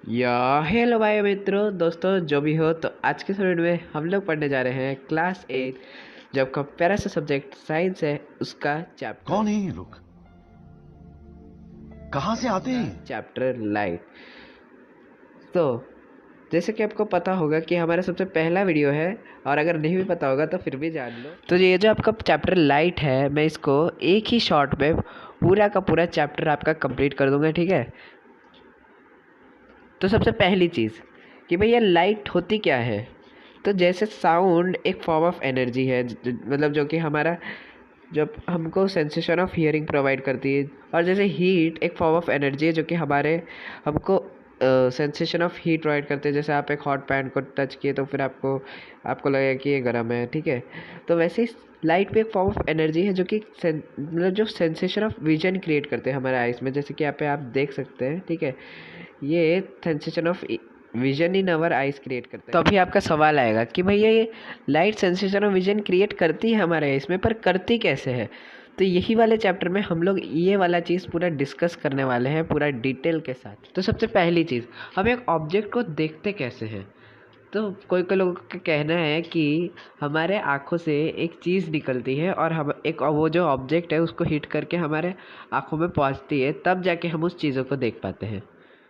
या हेलो भाई मित्रों दोस्तों जो भी हो, तो आज के वीडियो में हम लोग पढ़ने जा रहे हैं क्लास 8 जो आपका प्यारा सा सब्जेक्ट साइंस है, उसका कौन चैप्टर है ये लोग? कहां से आते हैं? Chapter light. तो जैसे कि आपको पता होगा कि हमारा सबसे पहला वीडियो है, और अगर नहीं भी पता होगा तो फिर भी जान लो। तो ये जो आपका चैप्टर लाइट है, मैं इसको एक ही शॉट में पूरा का पूरा चैप्टर आपका कंप्लीट कर दूंगा, ठीक है। तो सबसे पहली चीज़ कि भैया लाइट होती क्या है। तो जैसे साउंड एक फॉर्म ऑफ एनर्जी है, मतलब जो कि हमारा जब हमको सेंसेशन ऑफ हियरिंग प्रोवाइड करती है, और जैसे हीट एक फॉर्म ऑफ एनर्जी है जो कि हमारे हमको सेंसेशन ऑफ हीट प्रोवाइड करते हैं। जैसे आप एक हॉट पैन को टच किए तो फिर आपको आपको लगेगा कि ये गर्म है, ठीक है। तो वैसे ही लाइट भी एक फॉर्म ऑफ एनर्जी है जो कि मतलब जो सेंसेशन ऑफ विजन क्रिएट करते हैं हमारे आइज़ में, जैसे कि यहाँ पे आप देख सकते हैं, ठीक है। ये sensation of vision in our eyes create करता है। तो अभी आपका सवाल आएगा कि भैया ये light sensation of vision create करती है हमारे इसमें, पर करती कैसे है। तो यही वाले चैप्टर में हम लोग ये वाला चीज़ पूरा डिस्कस करने वाले हैं पूरा डिटेल के साथ। तो सबसे पहली चीज़, हम एक ऑब्जेक्ट को देखते कैसे हैं। तो कोई कोई लोगों का कहना है कि हमारे आँखों से एक चीज़ निकलती है और हम एक वो जो ऑब्जेक्ट है उसको हिट करके हमारे आँखों में पहुँचती है, तब जाके हम उस चीज़ों को देख पाते हैं।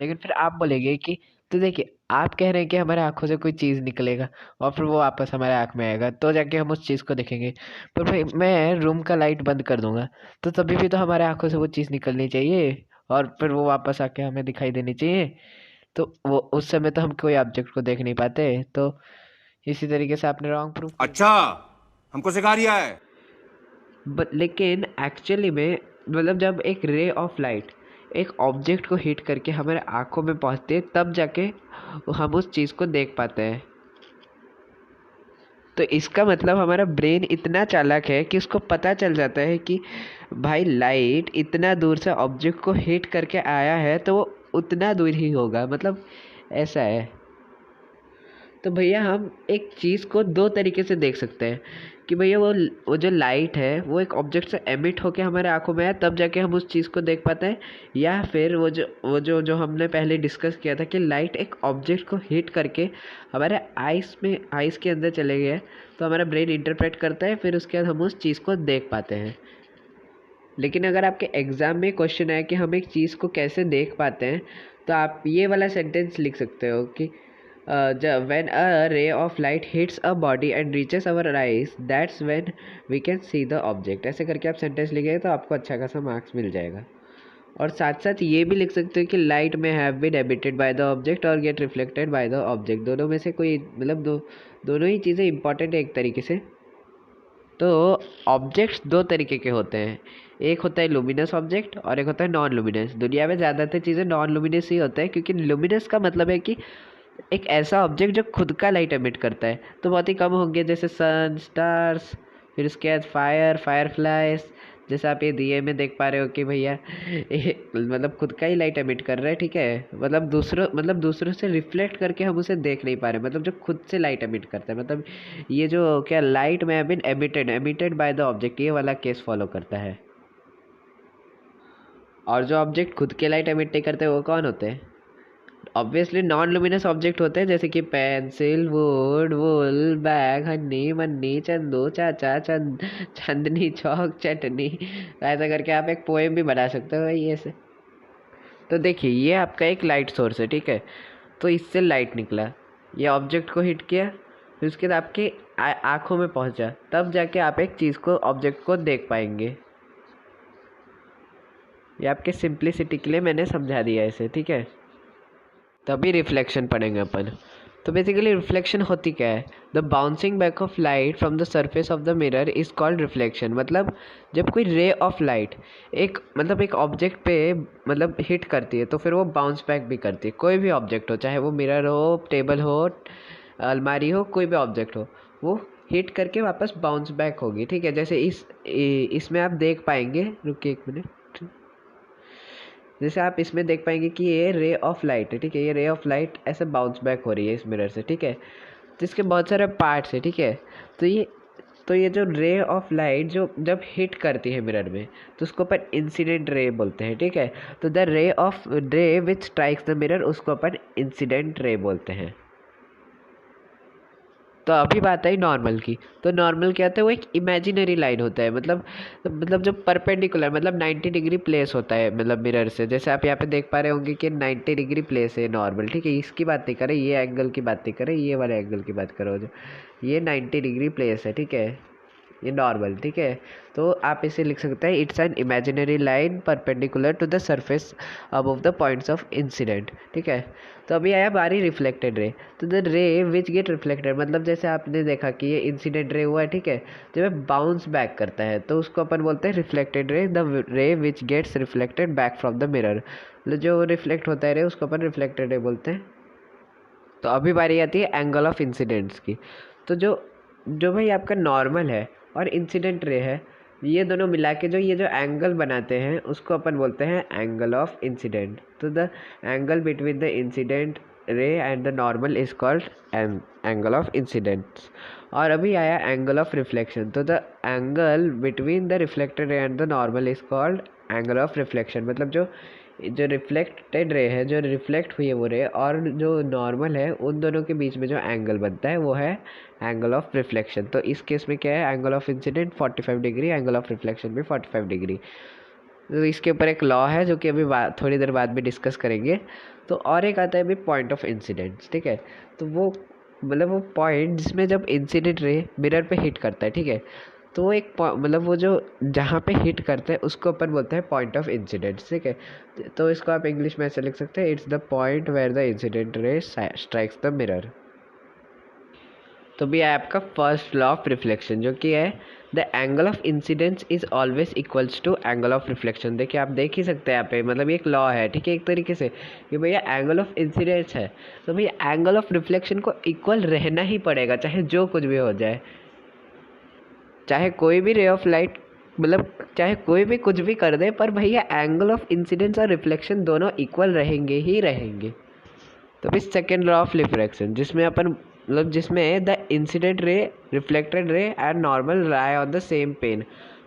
लेकिन फिर आप बोलेंगे कि तो देखिए, आप कह रहे हैं कि हमारे आँखों से कोई चीज़ निकलेगा और फिर वो वापस हमारे आँख में आएगा, तो जाके हम उस चीज़ को देखेंगे। पर भाई मैं रूम का लाइट बंद कर दूंगा तो तभी भी तो हमारे आँखों से वो चीज़ निकलनी चाहिए और फिर वो वापस आके हमें दिखाई देनी चाहिए। तो वो उस समय तो हम कोई ऑब्जेक्ट को देख नहीं पाते। तो इसी तरीके से आपने रॉन्ग प्रूफ कर अच्छा, हमको सिखा रिया है। लेकिन एक्चुअली में मतलब जब एक रे ऑफ लाइट एक ऑब्जेक्ट को हिट करके हमारे आंखों में पहुंचती है, तब जाके हम उस चीज़ को देख पाते हैं। तो इसका मतलब हमारा ब्रेन इतना चालाक है कि उसको पता चल जाता है कि भाई लाइट इतना दूर से ऑब्जेक्ट को हिट करके आया है तो वो उतना दूर ही होगा, मतलब ऐसा है। तो भैया हम एक चीज़ को दो तरीके से देख सकते हैं कि भैया वो जो लाइट है वो एक ऑब्जेक्ट से एमिट होके हमारे आंखों में आए, तब जाके हम उस चीज़ को देख पाते हैं। या फिर वो जो हमने पहले डिस्कस किया था कि लाइट एक ऑब्जेक्ट को हिट करके हमारे आइस के अंदर चले गए, तो हमारा ब्रेन इंटरप्रेट करता है, फिर उसके बाद हम उस चीज़ को देख पाते हैं। लेकिन अगर आपके एग्ज़ाम में क्वेश्चन आए कि हम एक चीज़ को कैसे देख पाते हैं, तो आप ये वाला सेंटेंस लिख सकते हो कि when a ray of light hits a body and reaches our eyes, that's when we can see the object। ऐसे करके आप सेंटेंस लिखेंगे तो आपको अच्छा खासा मार्क्स मिल जाएगा। और साथ साथ ये भी लिख सकते हो कि लाइट में have been emitted by the object और get reflected by the object. दोनों में से कोई मतलब दोनों ही चीज़ें इंपॉर्टेंट है एक तरीके से। तो ऑब्जेक्ट्स दो तरीके के होते हैं, एक होता है लुमिनस ऑब्जेक्ट और एक होता है नॉन लुमिनस। दुनिया में ज़्यादातर चीज़ें नॉन लुमिनस ही होता है, क्योंकि लुमिनस का मतलब है कि एक ऐसा ऑब्जेक्ट जो खुद का लाइट एमिट करता है। तो बहुत ही कम होंगे, जैसे सन, स्टार्स, फिर उसके बाद फायरफ्लाइज। जैसे आप ये दिए में देख पा रहे हो कि भैया मतलब खुद का ही लाइट एमिट कर रहा है, ठीक है। मतलब दूसरों से रिफ्लेक्ट करके हम उसे देख नहीं पा रहे, मतलब जो खुद से लाइट एमिट करता है। मतलब ये जो क्या लाइट में have been emitted by the object, ये वाला केस फॉलो करता है। और जो ऑब्जेक्ट खुद के लाइट एमिट नहीं करते वो कौन होते हैं? ऑब्वियसली नॉन लुमिनस ऑब्जेक्ट होते हैं, जैसे कि पेंसिल, वुड, वुल, बैग, हन्नी, मन्नी, चंदू, चाचा, चांदनी, चौक, चटनी। ऐसा करके आप एक पोएम भी बना सकते हो भाई ऐसे। तो देखिए, ये आपका एक लाइट सोर्स है, ठीक है। तो इससे लाइट निकला, ये ऑब्जेक्ट को हिट किया, फिर उसके बाद आपके आँखों में पहुंचा, तब जाके आप एक चीज़ को ऑब्जेक्ट को देख पाएंगे। ये आपके सिंप्लिसिटी के लिए मैंने समझा दिया इसे, ठीक है। तभी रिफ्लेक्शन पढ़ेंगे अपन। तो बेसिकली रिफ्लेक्शन होती क्या है? The bouncing back of light from the surface of the mirror is called reflection. मतलब जब कोई रे ऑफ लाइट एक ऑब्जेक्ट पे मतलब हिट करती है, तो फिर वो बाउंस बैक भी करती है। कोई भी ऑब्जेक्ट हो, चाहे वो मिरर हो, टेबल हो, अलमारी हो, कोई भी ऑब्जेक्ट हो, वो हिट करके वापस बाउंस बैक होगी, ठीक है। जैसे इसमें आप देख पाएंगे, रुकिए एक मिनट। जैसे आप इसमें देख पाएंगे कि ये रे ऑफ लाइट है, ठीक है। ये रे ऑफ लाइट ऐसे बाउंस बैक हो रही है इस मिरर से, ठीक है। तो इसके बहुत सारे पार्ट्स है, ठीक है। तो ये तो ये जो रे ऑफ लाइट जो जब हिट करती है मिरर में तो उसको अपन इंसिडेंट रे बोलते हैं, ठीक है। तो the ray which strikes the mirror उसको अपन इंसिडेंट रे बोलते हैं। तो अभी बात आई नॉर्मल की। तो नॉर्मल क्या होता है, वो एक इमेजिनरी लाइन होता है, मतलब जो परपेंडिकुलर मतलब 90 डिग्री प्लेस होता है मतलब मिरर से। जैसे आप यहाँ पे देख पा रहे होंगे कि 90 डिग्री प्लेस है नॉर्मल, ठीक है। इसकी बात नहीं करें, ये एंगल की बात नहीं करें, ये वाले एंगल की बात करो जो ये 90 डिग्री प्लेस है, ठीक है। ये नॉर्मल, ठीक है। तो आप इसे लिख सकते हैं it's an imaginary line perpendicular to the surface above the points of incident, ठीक है। तो अभी आया बारी रिफ्लेक्टेड रे। तो the ray which get reflected मतलब जैसे आपने देखा कि ये इंसिडेंट रे हुआ है, ठीक है। जब ये बाउंस बैक करता है तो उसको अपन बोलते हैं reflected ray. The ray which gets reflected back from the mirror, मतलब जो रिफ्लेक्ट होता है रे उसको अपन रिफ्लेक्टेड रे बोलते हैं। तो अभी बारी आती है एंगल ऑफ इंसिडेंट्स की। तो जो जो भाई आपका नॉर्मल है और इंसिडेंट रे है, ये दोनों मिला के जो ये जो एंगल बनाते हैं उसको अपन बोलते हैं एंगल ऑफ इंसिडेंट। तो the angle between the incident ray and the normal is called angle of incidents. और अभी आया एंगल ऑफ रिफ्लेक्शन। तो the angle between the reflected ray and the normal is called angle of reflection. मतलब जो जो reflected ray है, जो reflect हुई है वो रे, और जो नॉर्मल है, उन दोनों के बीच में जो एंगल बनता है वो है एंगल ऑफ रिफ्लेक्शन। तो इस केस में क्या है, angle of incident 45 degree, angle of reflection भी 45 डिग्री। तो इसके ऊपर एक लॉ है जो कि अभी थोड़ी देर बाद में डिस्कस करेंगे। तो और एक आता है अभी पॉइंट ऑफ इंसिडेंट, ठीक है। तो वो मतलब वो पॉइंट जिसमें जब इंसिडेंट रे मिरर पे हिट करता है, ठीक है। तो वो एक मतलब वो जो जहाँ पे हिट करते हैं उसको अपन बोलते हैं पॉइंट ऑफ इंसिडेंट, ठीक है। तो इसको आप इंग्लिश में ऐसे लिख सकते हैं, it's the point where the incident ray strikes the mirror. तो भी है आपका फर्स्ट लॉ ऑफ रिफ्लेक्शन जो कि है the angle of incidence is always equals to angle of reflection. देखिए आप देख ही सकते हैं यहाँ पे, मतलब ये एक लॉ है, ठीक है, एक तरीके से कि भैया एंगल ऑफ इंसिडेंस है तो भैया एंगल ऑफ रिफ्लेक्शन को इक्वल रहना ही पड़ेगा, चाहे जो कुछ भी हो जाए। चाहे कोई भी रे ऑफ लाइट मतलब चाहे कोई भी कुछ भी कर दे, पर भैया एंगल ऑफ इंसिडेंस और रिफ्लेक्शन दोनों इक्वल रहेंगे ही रहेंगे। तो फिर सेकेंड लॉ ऑफ रिफ्रैक्शन जिसमें अपन मतलब जिसमें the incident ray reflected ray and normal lie on the same plane.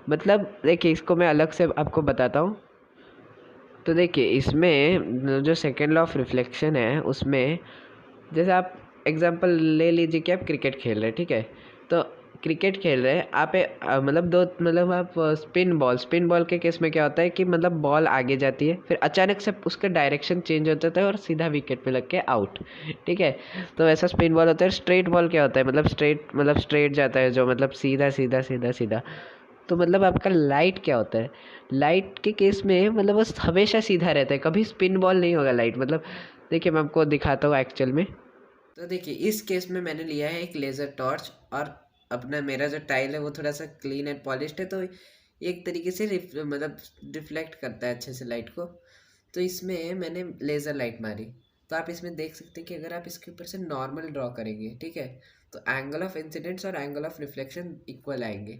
मतलब देखिए इसको मैं अलग से आपको बताता हूँ। तो देखिए इसमें जो सेकेंड लॉ ऑफ रिफ्लेक्शन है उसमें जैसे आप एग्जांपल ले लीजिए कि आप क्रिकेट खेल रहे हैं, ठीक है। तो क्रिकेट खेल रहे हैं आप मतलब दो मतलब आप स्पिन बॉल के केस में क्या होता है कि मतलब बॉल आगे जाती है, फिर अचानक से उसका डायरेक्शन चेंज हो जाता है और सीधा विकेट पे लग के आउट, ठीक है। तो ऐसा स्पिन बॉल होता है। स्ट्रेट बॉल क्या होता है, मतलब स्ट्रेट जाता है जो मतलब सीधा सीधा सीधा सीधा। तो मतलब आपका लाइट क्या होता है, लाइट के केस में मतलब वो हमेशा सीधा रहता है, कभी स्पिन बॉल नहीं होगा लाइट। मतलब देखिए मैं आपको दिखाता हूँ एक्चुअल में। तो देखिए इस केस में मैंने लिया है एक लेज़र टॉर्च, और अपना मेरा जो टाइल है वो थोड़ा सा क्लीन एंड पॉलिश्ड है, तो एक तरीके से मतलब रिफ्लेक्ट करता है अच्छे से लाइट को। तो इसमें मैंने लेज़र लाइट मारी। तो आप इसमें देख सकते हैं कि अगर आप इसके ऊपर से नॉर्मल ड्रॉ करेंगे, ठीक है, तो एंगल ऑफ इंसिडेंट्स और एंगल ऑफ रिफ्लेक्शन इक्वल आएंगे।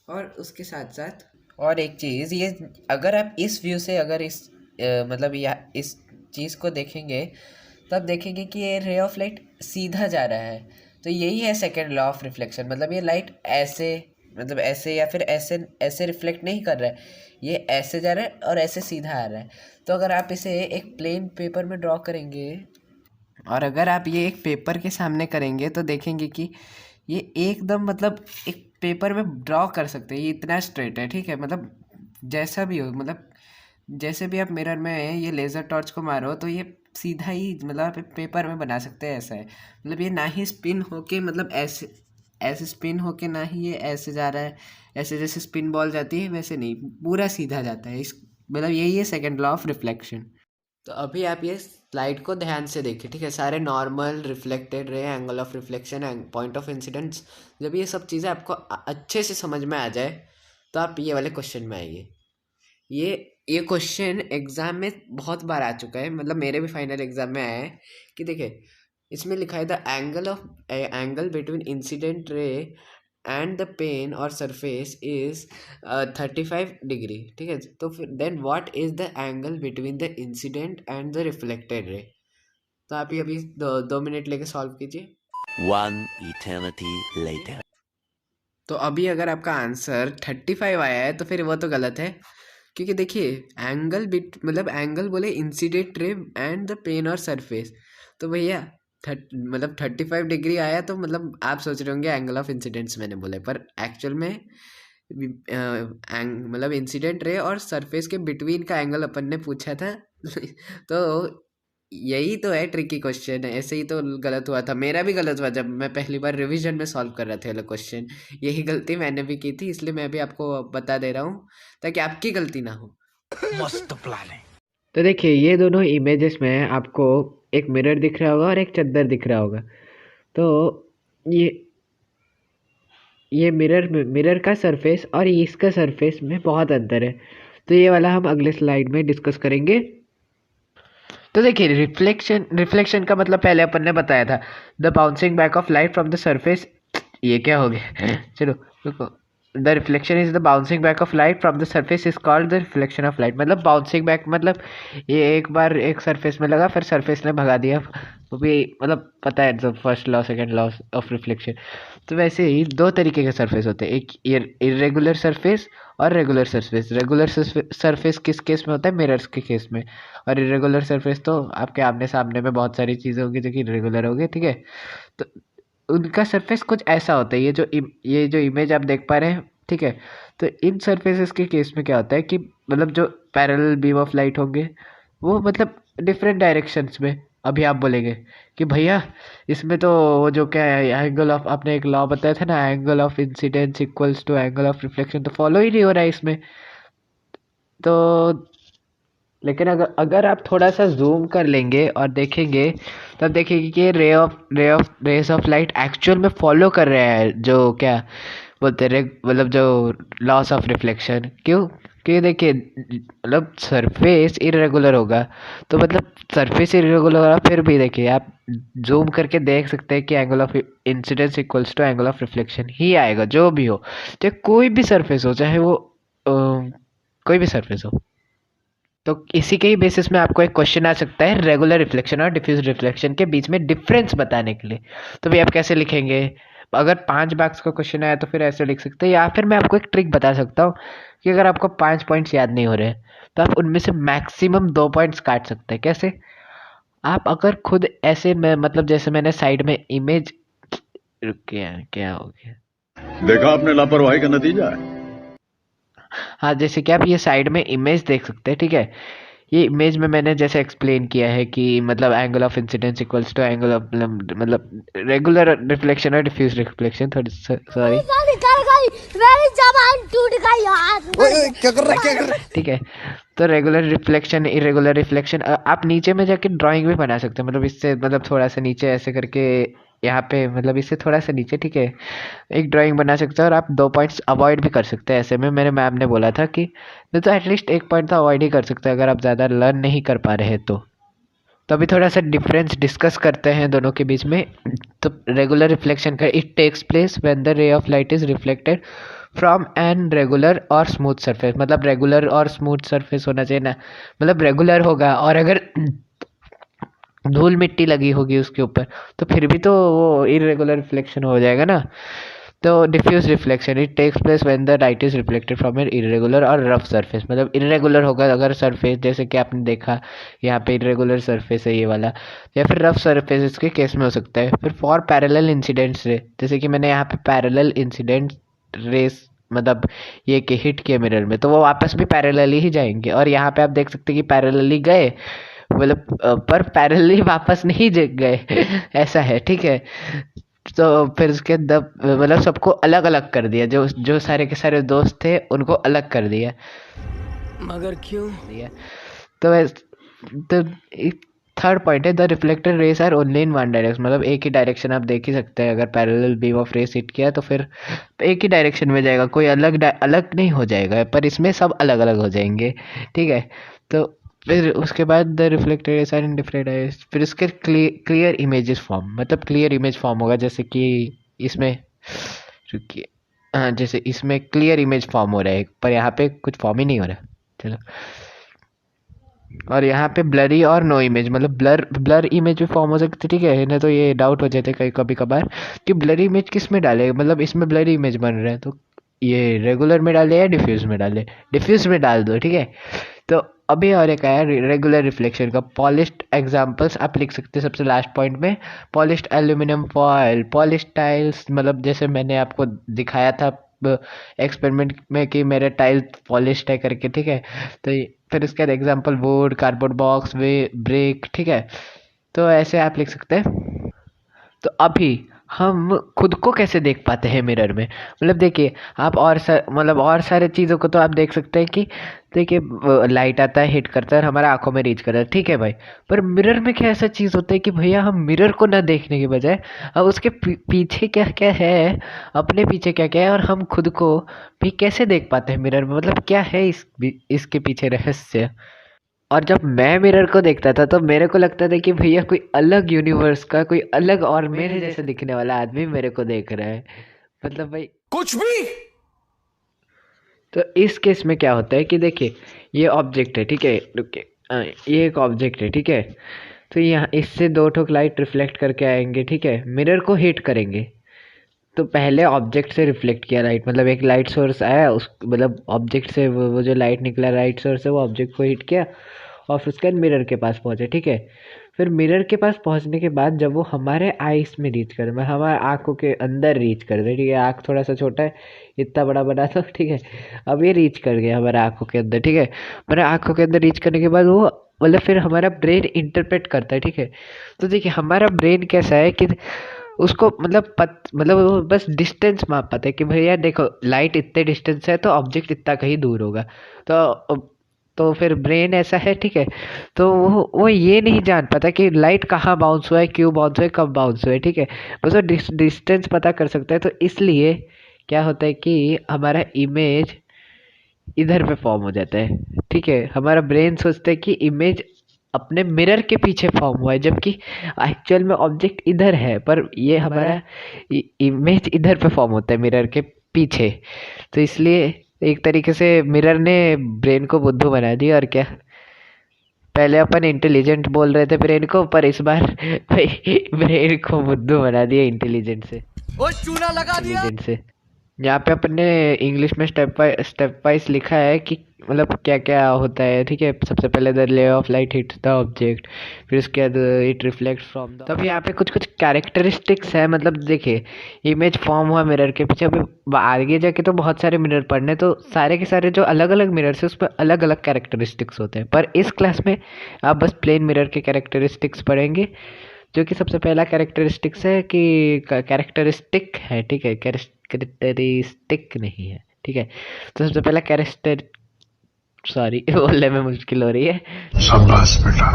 और उसके साथ साथ और एक चीज़ ये, अगर आप इस व्यू से अगर मतलब या इस चीज़ को देखेंगे तो आप देखेंगे कि ये रे ऑफ लाइट सीधा जा रहा है। तो यही है सेकेंड लॉ ऑफ रिफ्लेक्शन। मतलब ये लाइट ऐसे मतलब ऐसे या फिर ऐसे ऐसे रिफ्लेक्ट नहीं कर रहा है, ये ऐसे जा रहा है और ऐसे सीधा आ रहा है। तो अगर आप इसे एक प्लेन पेपर में ड्रॉ करेंगे और अगर आप ये एक पेपर के सामने करेंगे तो देखेंगे कि ये एकदम मतलब एक पेपर में ड्रॉ कर सकते हैं, ये इतना स्ट्रेट है, ठीक है। मतलब जैसा भी हो, मतलब जैसे भी आप मिरर में ये लेज़र टॉर्च को मारो तो ये सीधा ही मतलब आप पेपर में बना सकते हैं, ऐसा है। मतलब ये ना ही स्पिन होके मतलब ऐसे ऐसे स्पिन होके, ना ही ये ऐसे जा रहा है ऐसे जैसे स्पिन बॉल जाती है वैसे नहीं, पूरा सीधा जाता है। इस मतलब यही है सेकेंड लॉ ऑफ रिफ्लेक्शन। तो अभी आप ये स्लाइड को ध्यान से देखिए, ठीक है। सारे normal, reflected ray, angle of reflection and point of incidents, जब ये सब चीज़ें आपको अच्छे से समझ में आ जाए तो आप ये वाले क्वेश्चन में आइए। ये ये क्वेश्चन एग्जाम में बहुत बार आ चुका है, मतलब मेरे भी फाइनल एग्जाम में आया है कि देखिए इसमें लिखा है the angle between incident ray and the plane और सरफेस इज 35 डिग्री, ठीक है। तो फिर then what is the angle between the incident and the reflected ray. तो आप ये अभी 2 मिनट लेके सॉल्व कीजिए। One eternity later. तो अभी अगर आपका आंसर 35 आया है तो फिर वो तो गलत है, क्योंकि देखिए एंगल बिट मतलब एंगल बोले incident ray and the plane और सरफेस, तो भैया मतलब 35 डिग्री आया तो मतलब आप सोच रहे होंगे एंगल ऑफ इंसिडेंट्स मैंने बोले, पर एक्चुअल में मतलब इंसिडेंट रे और सरफेस के बिटवीन का एंगल अपन ने पूछा था। तो यही तो है ट्रिकी क्वेश्चन, ऐसे ही तो गलत हुआ था, मेरा भी गलत हुआ जब मैं पहली बार रिवीजन में सॉल्व कर रहा था वाला क्वेश्चन, यही गलती मैंने भी की थी, इसलिए मैं भी आपको बता दे रहा हूँ ताकि आपकी गलती ना हो। मस्त प्लान है। तो देखिए ये दोनों इमेजेस में आपको एक मिरर दिख रहा होगा और एक चद्दर दिख रहा होगा। तो ये ये मिरर का सरफेस और इसका सरफेस में बहुत अंतर है, तो ये वाला हम अगले स्लाइड में डिस्कस करेंगे। तो देखिए रिफ्लेक्शन का मतलब पहले अपन ने बताया था, the bouncing back of light from the surface. ये क्या हो गया चलो रुको। The reflection is the bouncing back of light from the surface is called the reflection of light. मतलब बाउंसिंग बैक मतलब ये एक बार एक सरफेस में लगा फिर सरफेस ने भगा दिया, वो भी मतलब पता है first law second law of reflection. तो वैसे ही दो तरीके के सरफेस होते हैं, एक इरेगुलर सरफेस और रेगुलर सरफेस। रेगुलर सरफेस किस केस में होता है, मिरर्स के केस में, और इरेगुलर सरफेस तो आपके आमने सामने में बहुत सारी चीज़ें होंगी जो कि रेगुलर होगी, ठीक है। तो उनका सरफेस कुछ ऐसा होता है, ये जो इमेज आप देख पा रहे हैं, ठीक है। तो इन सरफेसेस के केस में क्या होता है कि मतलब जो पैरेलल बीम ऑफ लाइट होंगे वो मतलब डिफरेंट डायरेक्शंस में। अभी आप बोलेंगे कि भैया इसमें तो वो जो क्या है एंगल ऑफ, आपने एक लॉ बताया था ना, angle of incidence equals to angle of reflection, तो फॉलो ही नहीं हो रहा है इसमें। तो लेकिन अगर आप थोड़ा सा जूम कर लेंगे और देखेंगे तब देखेंगे कि रेस ऑफ लाइट एक्चुअल में फॉलो कर रहे हैं जो क्या बोलते हैं मतलब जो लॉस ऑफ रिफ्लेक्शन। क्यों? क्योंकि देखिए मतलब सरफेस इरेगुलर होगा, तो मतलब सरफेस इरेगुलर होगा, फिर भी देखिए आप जूम करके देख सकते हैं कि angle of incidence equals to angle of reflection ही आएगा, जो भी हो, चाहे कोई भी सरफेस हो, चाहे वो कोई भी सरफेस हो। तो इसी के ही बेसिस में आपको एक क्वेश्चन आ सकता है रेगुलर रिफ्लेक्शन और डिफ्यूज रिफ्लेक्शन के बीच में डिफरेंस बताने के लिए। तो भी आप कैसे लिखेंगे? अगर 5 मार्क्स का क्वेश्चन आया तो फिर ऐसे लिख सकते हैं, या फिर मैं आपको एक ट्रिक बता सकता हूँ कि अगर आपको 5 पॉइंट्स याद नहीं हो रहे तो आप उनमें से मैक्सिमम 2 पॉइंट्स काट सकते हैं। कैसे? आप अगर खुद ऐसे में मतलब जैसे मैंने साइड में इमेज, क्या हो गया, देखा आपने लापरवाही का नतीजा है। हाँ जैसे कि आप ये साइड में इमेज देख सकते हैं, ठीक है। ये इमेज में मैंने जैसे एक्सप्लेन किया है कि मतलब angle of incidence equals to angle of मतलब रेगुलर रिफ्लेक्शन और डिफ्यूज रिफ्लेक्शन, थोड़ी सॉरी मेरी जबान टूट गई यार। क्या कर रहा है, क्या कर रहा है? ठीक है। तो रेगुलर रिफ्लेक्शन इरेगुलर रिफ्लेक्शन आप नीचे में जाके ड्राइंग भी बना सकते हैं, मतलब इससे मतलब थोड़ा सा नीचे ऐसे करके यहाँ पे मतलब इससे थोड़ा सा नीचे, ठीक है, एक ड्राइंग बना सकते हैं और आप 2 पॉइंट्स अवॉइड भी कर सकते हैं। ऐसे में मेरे मैम ने बोला था कि नहीं तो एटलीस्ट एक पॉइंट तो अवॉइड ही कर सकते हैं अगर आप ज़्यादा लर्न नहीं कर पा रहे हैं तो अभी थोड़ा सा डिफरेंस डिस्कस करते हैं दोनों के बीच में। तो रेगुलर रिफ्लेक्शन का it takes place when the ray of light is reflected from an regular और स्मूथ सरफेस। मतलब रेगुलर और स्मूथ सरफेस होना चाहिए ना, मतलब रेगुलर होगा और अगर धूल मिट्टी लगी होगी उसके ऊपर तो फिर भी तो वो इरेगुलर रिफ्लेक्शन हो जाएगा ना। तो diffuse reflection it takes place when the light is reflected from an irregular और रफ सरफेस। मतलब इरेगुलर होगा अगर सरफेस, जैसे कि आपने देखा यहाँ पे इरेगुलर सरफेस है ये वाला, या फिर रफ सरफेस इसके केस में हो सकता है। फिर फॉर पैरेलल इंसिडेंट्स रे, जैसे कि मैंने यहाँ पे पैरेलल इंसिडेंट रेस मतलब ये कि हिट किए मिरर में तो वो वापस भी पैरेलली ही जाएंगे, और यहाँ पे आप देख सकते हैं कि पैरेलली गए मतलब पर पैरेलली वापस नहीं गए ऐसा है, ठीक है। तो फिर उसके दब मतलब सबको अलग अलग कर दिया, जो जो सारे के सारे दोस्त थे उनको अलग कर दिया। मगर क्यों? दिया तो तो थर्ड पॉइंट है the reflected rays are only in one direction. मतलब एक ही डायरेक्शन आप देख ही सकते हैं, अगर parallel beam of rays hit किया तो फिर एक ही डायरेक्शन में जाएगा, कोई अलग अलग नहीं हो जाएगा, पर इसमें सब अलग अलग हो जाएंगे, ठीक है। तो फिर उसके बाद the reflected rays are in different direction, फिर उसके क्लियर इमेजेस फॉर्म, मतलब क्लियर इमेज फॉर्म होगा, जैसे कि इसमें रुकिए, हाँ जैसे इसमें क्लियर इमेज फॉर्म हो रहा है पर यहाँ पे कुछ फॉर्म ही नहीं हो रहा। चलो और यहाँ पे ब्लरी और नो इमेज, मतलब ब्लर ब्लर इमेज भी फॉर्म हो सकती है, ठीक है। नहीं तो ये डाउट हो जाते कहीं कभी कभार कि ब्लरी इमेज किस में डाले, मतलब इसमें ब्लरी इमेज बन रहा है तो ये रेगुलर में डाले या डिफ्यूज में डाले, डिफ्यूज में डाल दो, ठीक है। तो अभी और एक आया रेगुलर रिफ्लेक्शन का। पॉलिश्ड एग्जांपल्स आप लिख सकते हैं सबसे लास्ट पॉइंट में। Polished aluminium foil, polished tiles, मतलब जैसे मैंने आपको दिखाया था एक्सपेरिमेंट में कि मेरे टाइल पॉलिश्ड है करके, ठीक है। तो फिर इसका example wood, cardboard box, way break, ठीक है। तो ऐसे आप लिख सकते हैं। तो अभी हम खुद को कैसे देख पाते हैं मिरर में, मतलब देखिए आप मतलब और सारे चीज़ों को तो आप देख सकते हैं कि देखिए लाइट आता है, हिट करता है और हमारा आंखों में रीच करता है, ठीक है भाई। पर मिरर में क्या ऐसा चीज़ होता है कि भैया हम मिरर को ना देखने के बजाय अब उसके पीछे क्या क्या है, अपने पीछे क्या क्या है, और हम खुद को भी कैसे देख पाते हैं मिरर में, मतलब क्या है इसके पीछे रहस्य। और जब मैं मिरर को देखता था तो मेरे को लगता था कि भैया कोई अलग यूनिवर्स का कोई अलग और मेरे जैसे दिखने वाला आदमी मेरे को देख रहा है, मतलब भाई कुछ भी। तो इस केस में क्या होता है कि देखिए ये ऑब्जेक्ट है, ठीक है, रुकिए, ये एक ऑब्जेक्ट है, ठीक है। तो यहाँ इससे दो ठोक लाइट रिफ्लेक्ट करके आएंगे, ठीक है, मिरर को हिट करेंगे। तो पहले ऑब्जेक्ट से रिफ्लेक्ट किया लाइट, मतलब एक लाइट सोर्स आया उस, मतलब ऑब्जेक्ट से वो जो लाइट निकला लाइट सोर्स है वो ऑब्जेक्ट को हिट किया और फिर उसके बाद मिरर के पास पहुंचे, ठीक है। फिर मिरर के पास पहुंचने के बाद जब वो हमारे आईज में रीच करे, मतलब हमारे आंखों के अंदर रीच कर दे, ठीक है, आँख थोड़ा सा छोटा है, इतना बड़ा बना तो, ठीक है। अब ये रीच कर गया हमारे आंखों के अंदर, ठीक है। हमारे आंखों के अंदर रीच करने के बाद वो मतलब फिर हमारा ब्रेन इंटरप्रेट करता है, ठीक है। तो देखिए हमारा ब्रेन कैसा है कि उसको मतलब वो बस डिस्टेंस माप पाता है कि भैया देखो लाइट इतने डिस्टेंस है तो ऑब्जेक्ट इतना कहीं दूर होगा। तो तो फिर ब्रेन ऐसा है, ठीक है। तो वो ये नहीं जान पाता कि लाइट कहाँ बाउंस हुआ है, क्यों बाउंस हुआ है, कब बाउंस हुआ है, ठीक है। बस वो डिस्टेंस पता कर सकता है। तो इसलिए क्या होता है कि हमारा इमेज इधर पे फॉर्म हो जाता है, ठीक है। हमारा ब्रेन सोचता है कि इमेज अपने मिरर के पीछे फॉर्म हुआ है, जबकि एक्चुअल में ऑब्जेक्ट इधर है, पर ये हमारा इमेज इधर पे फॉर्म होता है मिरर के पीछे। तो इसलिए एक तरीके से मिरर ने ब्रेन को बुद्धू बना दिया, और क्या। पहले अपन इंटेलिजेंट बोल रहे थे ब्रेन को, पर इस बार भाई ब्रेन को बुद्धू बना दिया इंटेलिजेंट से, वो चूना लगा दिया। इंटेलिजेंट से। यहाँ पे अपन ने इंग्लिश में स्टेप वाइज लिखा है कि मतलब क्या क्या होता है, ठीक है। सबसे पहले the lay off light hits the object, फिर उसके बाद इट रिफ्लेक्ट्स फ्रॉम द। तब यहाँ पे कुछ कुछ कैरेक्टरिस्टिक्स है, मतलब देखिए इमेज फॉर्म हुआ मिरर के पीछे। अभी आगे जाके तो बहुत सारे मिरर पढ़ने, तो सारे के सारे जो अलग अलग मिरर है उस पर अलग अलग कैरेक्टरिस्टिक्स होते हैं। पर इस क्लास में आप बस प्लेन मिरर के कैरेक्टरिस्टिक्स पढ़ेंगे, जो कि सबसे पहला कैरेक्टरिस्टिक्स है कि कैरेक्टरिस्टिक है, ठीक है, कैरेक्टरिस्टिक नहीं है, ठीक है। तो सबसे पहला कैरेक्टर, सॉरी बोलने में मुश्किल हो रही है, शाबाश बेटा।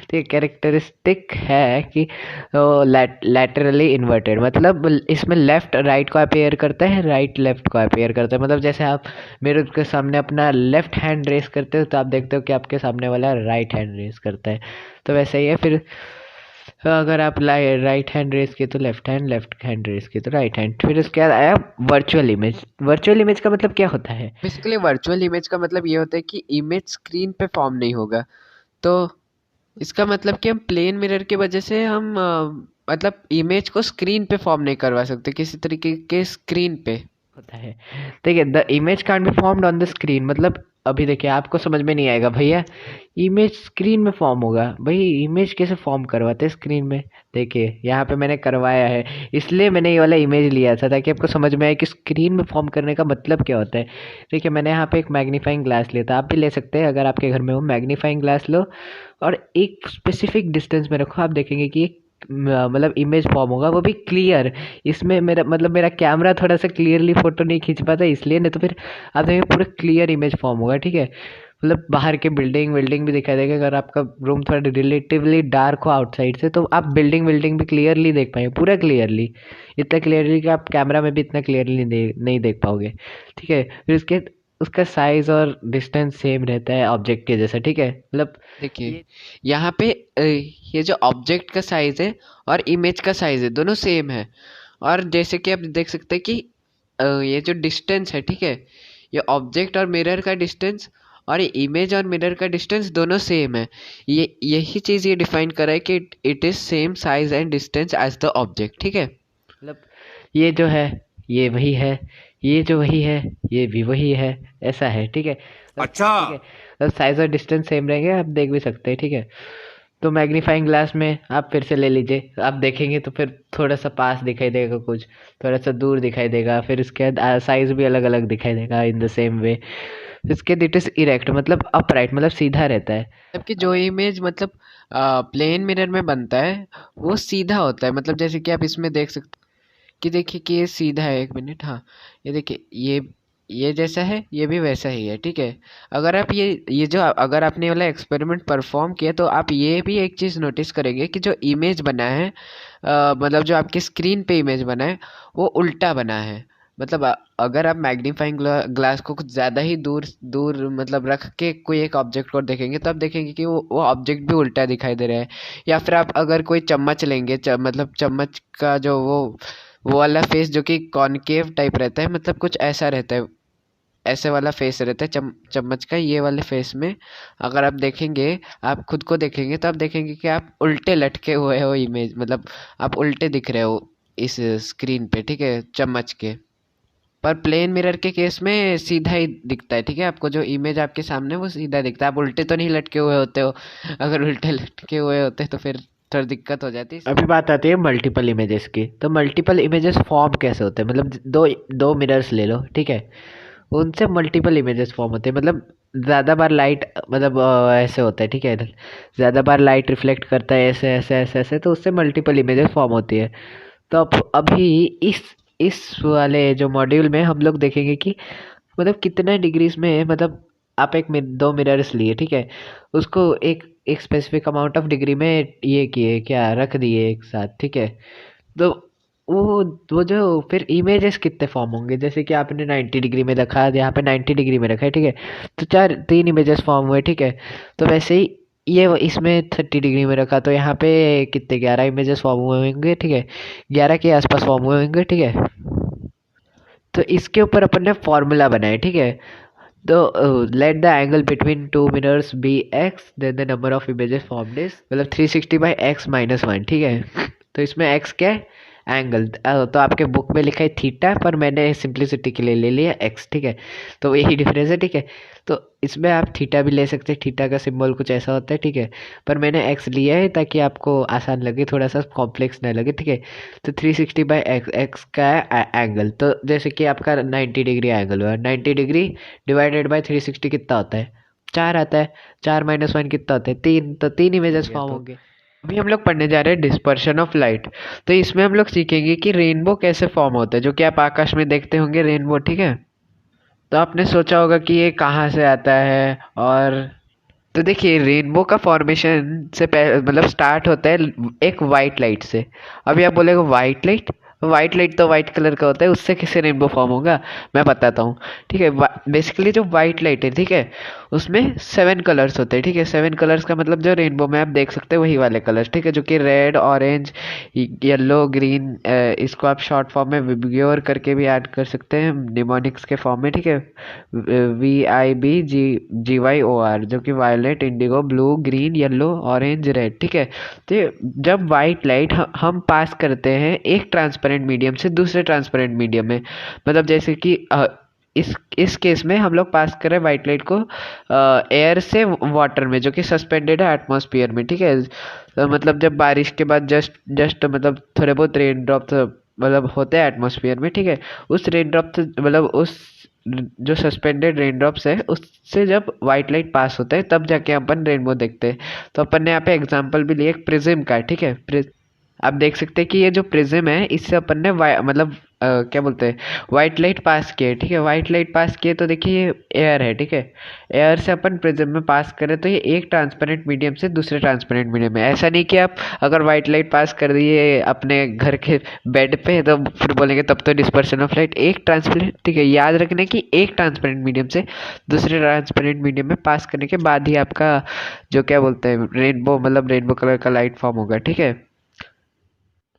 तो ये कैरेक्टरिस्टिक है कि लैटरली इन्वर्टेड, मतलब इसमें लेफ्ट राइट को अपेयर करता है, राइट लेफ्ट को अपेयर करता है। मतलब जैसे आप मेरे के सामने अपना लेफ्ट हैंड रेस करते हो तो आप देखते हो कि आपके सामने वाला राइट हैंड रेस करता है, तो वैसे ही है। फिर अगर आप राइट हैंड रेस किए तो लेफ्ट हैंड रेस किए तो राइट हैंड। फिर उसके बाद आया वर्चुअल इमेज। वर्चुअल इमेज का मतलब क्या होता है? बेसिकली वर्चुअल इमेज का मतलब ये होता है कि इमेज स्क्रीन पे फॉर्म नहीं होगा। तो इसका मतलब कि हम प्लेन मिरर की वजह से हम मतलब इमेज को स्क्रीन पे फॉर्म नहीं करवा सकते, किसी तरीके के स्क्रीन पे होता है। ठीक है, the image can't be formed on the screen, मतलब अभी देखिए आपको समझ में नहीं आएगा भैया इमेज स्क्रीन में फॉर्म होगा, भाई इमेज कैसे फॉर्म करवाते हैं स्क्रीन में। देखिए यहाँ पे मैंने करवाया है, इसलिए मैंने ये वाला इमेज लिया था ताकि आपको समझ में आए कि स्क्रीन में फॉर्म करने का मतलब क्या होता है। देखिए मैंने यहाँ पे एक मैग्नीफाइंग ग्लास लिया था, आप भी ले सकते हैं अगर आपके घर में हो। मैग्नीफाइंग ग्लास लो और एक स्पेसिफिक डिस्टेंस में रखो, आप देखेंगे कि मतलब इमेज फॉर्म होगा, वो भी क्लियर। इसमें मेरा कैमरा थोड़ा सा क्लियरली फोटो नहीं खींच पाता इसलिए, नहीं तो फिर आप देखेंगे पूरा क्लियर इमेज फॉर्म होगा, ठीक है। मतलब बाहर के बिल्डिंग भी दिखाई देगा। अगर आपका रूम थोड़ा रिलेटिवली डार्क हो आउटसाइड से तो आप बिल्डिंग भी क्लियरली देख पाएंगे, पूरा क्लियरली, इतना क्लियरली कि आप कैमरा में भी इतना क्लियरली नहीं देख पाओगे, ठीक है। फिर उसके उसका साइज और डिस्टेंस सेम रहता है ऑब्जेक्ट के जैसा, ठीक है। मतलब देखिए यहाँ पे ये जो ऑब्जेक्ट का साइज है और इमेज का साइज है दोनों सेम है। और जैसे कि आप देख सकते हैं कि ये जो डिस्टेंस है, ठीक है, ये ऑब्जेक्ट और मिरर का डिस्टेंस और इमेज और मिरर का डिस्टेंस दोनों सेम है। ये यही चीज़ ये डिफाइन करा है कि it is same size and distance as the object, ठीक है। मतलब ये जो है ये वही है, ये जो वही है ये भी वही है, ऐसा है, ठीक है। अच्छा। ठीक है, तो साइज और डिस्टेंस सेम रहेंगे, आप देख भी सकते हैं, ठीक है। तो मैग्नीफाइंग ग्लास में आप फिर से ले लीजिए, आप देखेंगे तो फिर थोड़ा सा पास दिखाई देगा, कुछ थोड़ा सा दूर दिखाई देगा, फिर इसके बाद साइज भी अलग अलग दिखाई देगा इन द सेम वे। इसके इट इज इरेक्ट मतलब अपराइट मतलब सीधा रहता है, जबकि जो इमेज मतलब प्लेन मिरर में बनता है वो सीधा होता है। मतलब जैसे कि आप इसमें देख सकते कि देखिए कि ये सीधा है, एक मिनट, हाँ ये देखिए ये जैसा है ये भी वैसा ही है, ठीक है। अगर आप ये जो अगर आपने वाला एक्सपेरिमेंट परफॉर्म किया तो आप ये भी एक चीज़ नोटिस करेंगे कि जो इमेज बना है मतलब जो आपके स्क्रीन पे इमेज बना है वो उल्टा बना है। मतलब अगर आप मैग्नीफाइंग ग्लास को कुछ ज़्यादा ही दूर दूर मतलब रख के कोई एक ऑब्जेक्ट को देखेंगे तो आप देखेंगे कि वो ऑब्जेक्ट भी उल्टा दिखाई दे रहा है। या फिर आप अगर कोई चम्मच लेंगे, मतलब चम्मच का जो वो वाला फेस जो कि कॉनकेव टाइप रहता है, मतलब कुछ ऐसा रहता है, ऐसे वाला फेस रहता है चम्मच का। ये वाले फेस में अगर आप देखेंगे, आप खुद को देखेंगे तो आप देखेंगे कि आप उल्टे लटके हुए हो इमेज, मतलब आप उल्टे दिख रहे हो इस स्क्रीन पे, ठीक है, चम्मच के। पर प्लेन मिरर के केस में सीधा ही दिखता है, ठीक है। आपको जो इमेज आपके सामने वो सीधा दिखता है, आप उल्टे तो नहीं लटके हुए होते हो। अगर उल्टे लटके हुए होते तो फिर थोड़ा दिक्कत हो जाती है। अभी बात आती है मल्टीपल इमेजेस की। तो मल्टीपल इमेजेस फॉर्म कैसे होते हैं, मतलब दो दो मिरर्स ले लो, ठीक है, उनसे मल्टीपल इमेजेस फॉर्म होते हैं। मतलब ज़्यादा बार लाइट मतलब ऐसे होता है, ठीक है, इधर ज़्यादा बार लाइट रिफ्लेक्ट करता है ऐसे ऐसे ऐसे ऐसे, तो उससे मल्टीपल इमेजेस फॉर्म होती है। तो अब अभी इस वाले जो मॉड्यूल में हम लोग देखेंगे कि मतलब कितने डिग्रीज में, मतलब आप दो मिरर्स लिए, ठीक है, उसको एक एक स्पेसिफिक अमाउंट ऑफ डिग्री में ये किए क्या रख दिए एक साथ, ठीक है। तो वो जो फिर इमेजेस कितने फॉर्म होंगे, जैसे कि आपने 90 डिग्री में रखा, यहाँ पे 90 डिग्री में रखा है, ठीक है, तो तीन इमेजेस फॉर्म हुए, ठीक है। तो वैसे ही इसमें 30 डिग्री में रखा तो यहाँ पे कितने 11 इमेजेस फॉर्म हुए होंगे, ठीक है, 11 के आसपास फॉर्म हुए होंगे, ठीक है। तो इसके ऊपर अपन ने फॉर्मूला बनाया, ठीक है। तो let the angle between two mirrors be x, then the number of images formed is मतलब 360 बाई एक्स माइनस वन, ठीक है। तो इसमें एक्स क्या है, एंगल, तो आपके बुक में लिखा है थीटा, पर मैंने सिंप्लिसिटी के लिए ले लिया एक्स, ठीक है। तो यही डिफरेंस है, ठीक है। तो इसमें आप थीटा भी ले सकते हैं, थीटा का सिंबल कुछ ऐसा होता है, ठीक है, पर मैंने एक्स लिया है ताकि आपको आसान लगे, थोड़ा सा कॉम्प्लेक्स ना लगे, ठीक है। तो 360 बाई एक्स, एक्स का है एंगल, तो जैसे कि आपका 90 डिग्री एंगल हुआ, 90 डिग्री डिवाइडेड बाई 360 कितना होता है, 4 आता है, 4 माइनस वन कितना होता है, 3, तो 3 इमेजेस फॉर्म होंगे। अभी हम लोग पढ़ने जा रहे हैं डिस्पर्शन ऑफ लाइट। तो इसमें हम लोग सीखेंगे कि रेनबो कैसे फॉर्म होता है, जो कि आप आकाश में देखते होंगे रेनबो, ठीक है। तो आपने सोचा होगा कि ये कहाँ से आता है, और तो देखिए रेनबो का फॉर्मेशन से मतलब स्टार्ट होता है एक वाइट लाइट से। अभी आप बोलेगे वाइट लाइट, वाइट लाइट तो वाइट कलर का होता है, उससे कैसे रेनबो फॉर्म होगा, मैं बताता हूँ, ठीक है। बेसिकली जो वाइट लाइट है, ठीक है, उसमें 7 कलर्स होते हैं, ठीक है। 7 कलर्स का मतलब जो रेनबो में आप देख सकते हैं वही वाले कलर्स, ठीक है, जो कि रेड, ऑरेंज, येलो, ग्रीन, इसको आप शॉर्ट फॉर्म में विब्ग्योर करके भी ऐड कर सकते हैं निमोनिक्स के फॉर्म में, ठीक है, VIBGYOR, जो कि violet, indigo, blue, green, yellow, orange, red, ठीक है। तो जब वाइट लाइट हम पास करते हैं एक ट्रांसपेरेंट मीडियम से दूसरे ट्रांसपेरेंट मीडियम में, मतलब जैसे कि इस केस में हम लोग पास करें वाइट लाइट को एयर से वाटर में, जो कि सस्पेंडेड है एटमॉस्फेयर में, ठीक है। तो मतलब जब बारिश के बाद जस्ट मतलब थोड़े बहुत रेन ड्रॉप्स मतलब होते हैं एटमॉस्फेयर में, ठीक है, उस रेन ड्रॉप से मतलब उस जो सस्पेंडेड रेन ड्रॉप्स है उससे जब वाइट लाइट पास होता है तब जाके अपन रेनबो देखते हैं। तो अपन ने यहाँ पे एग्जांपल भी लिया एक प्रिज्म का, ठीक है। आप देख सकते हैं कि ये जो प्रिज्म है इससे अपन ने मतलब क्या बोलते हैं वाइट लाइट पास किए, ठीक है। वाइट लाइट पास किए तो देखिए ये एयर है, ठीक है, एयर से अपन प्रिज्म में पास करें तो ये एक ट्रांसपेरेंट मीडियम से दूसरे ट्रांसपेरेंट मीडियम में। ऐसा नहीं कि आप अगर वाइट लाइट पास कर दिए अपने घर के बेड पे तो फिर बोलेंगे तब तो डिस्पर्शन ऑफ लाइट। एक ट्रांसपेरेंट, ठीक है, याद रखना कि एक ट्रांसपेरेंट मीडियम से दूसरे ट्रांसपेरेंट मीडियम में पास करने के बाद ही आपका जो क्या बोलते हैं रेनबो मतलब रेनबो कलर का लाइट फॉर्म होगा, ठीक है।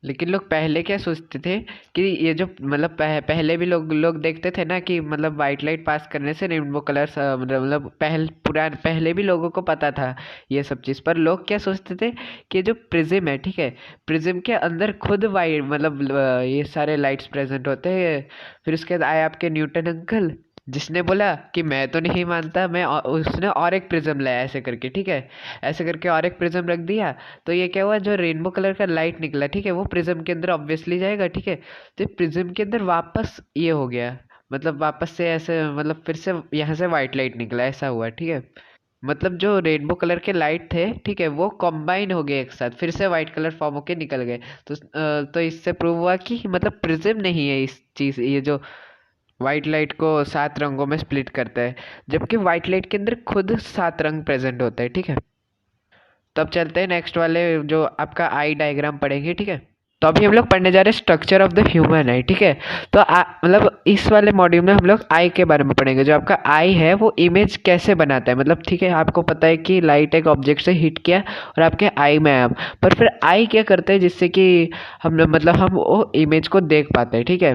लेकिन लोग पहले क्या सोचते थे कि ये जो मतलब पहले भी लोग लोग देखते थे ना कि मतलब वाइट लाइट पास करने से रेनबो कलर्स मतलब पहले भी लोगों को पता था ये सब चीज़। पर लोग क्या सोचते थे कि जो प्रिज्म है, ठीक है, प्रिज्म के अंदर खुद वाइट मतलब ये सारे लाइट्स प्रेजेंट होते हैं। फिर उसके बाद आए आपके न्यूटन अंकल, जिसने बोला कि मैं तो नहीं मानता, उसने और एक प्रिज्म लाया ऐसे करके, ठीक है, ऐसे करके और एक प्रिज्म रख दिया। तो ये क्या हुआ, जो रेनबो कलर का लाइट निकला, ठीक है, वो प्रिज्म के अंदर ऑब्वियसली जाएगा, ठीक है। तो प्रिज्म के अंदर वापस ये हो गया, मतलब वापस से ऐसे मतलब फिर से यहाँ से वाइट लाइट निकला, ऐसा हुआ, ठीक है। मतलब जो रेनबो कलर के लाइट थे, ठीक है, वो कॉम्बाइन हो गए एक साथ, फिर से वाइट कलर फॉर्म होके निकल गए। तो इससे प्रूव हुआ कि मतलब प्रिज्म नहीं है इस चीज़, ये जो वाइट लाइट को 7 रंगों में स्प्लिट करता है, जबकि वाइट लाइट के अंदर खुद 7 रंग प्रेजेंट होते हैं, ठीक है। तो अब चलते हैं नेक्स्ट वाले जो आपका आई डायग्राम पढ़ेंगे, ठीक है। तो अभी हम लोग पढ़ने जा रहे हैं स्ट्रक्चर ऑफ द ह्यूमन आई, ठीक है। तो मतलब इस वाले मॉड्यूल में हम लोग आई के बारे में पढ़ेंगे। जो आपका आई है वो इमेज कैसे बनाता है, मतलब ठीक है, आपको पता है कि लाइट एक ऑब्जेक्ट से हिट किया और आपके आई में आया, पर फिर आई क्या करता है जिससे कि हम मतलब हम वो इमेज को देख पाते हैं, ठीक है।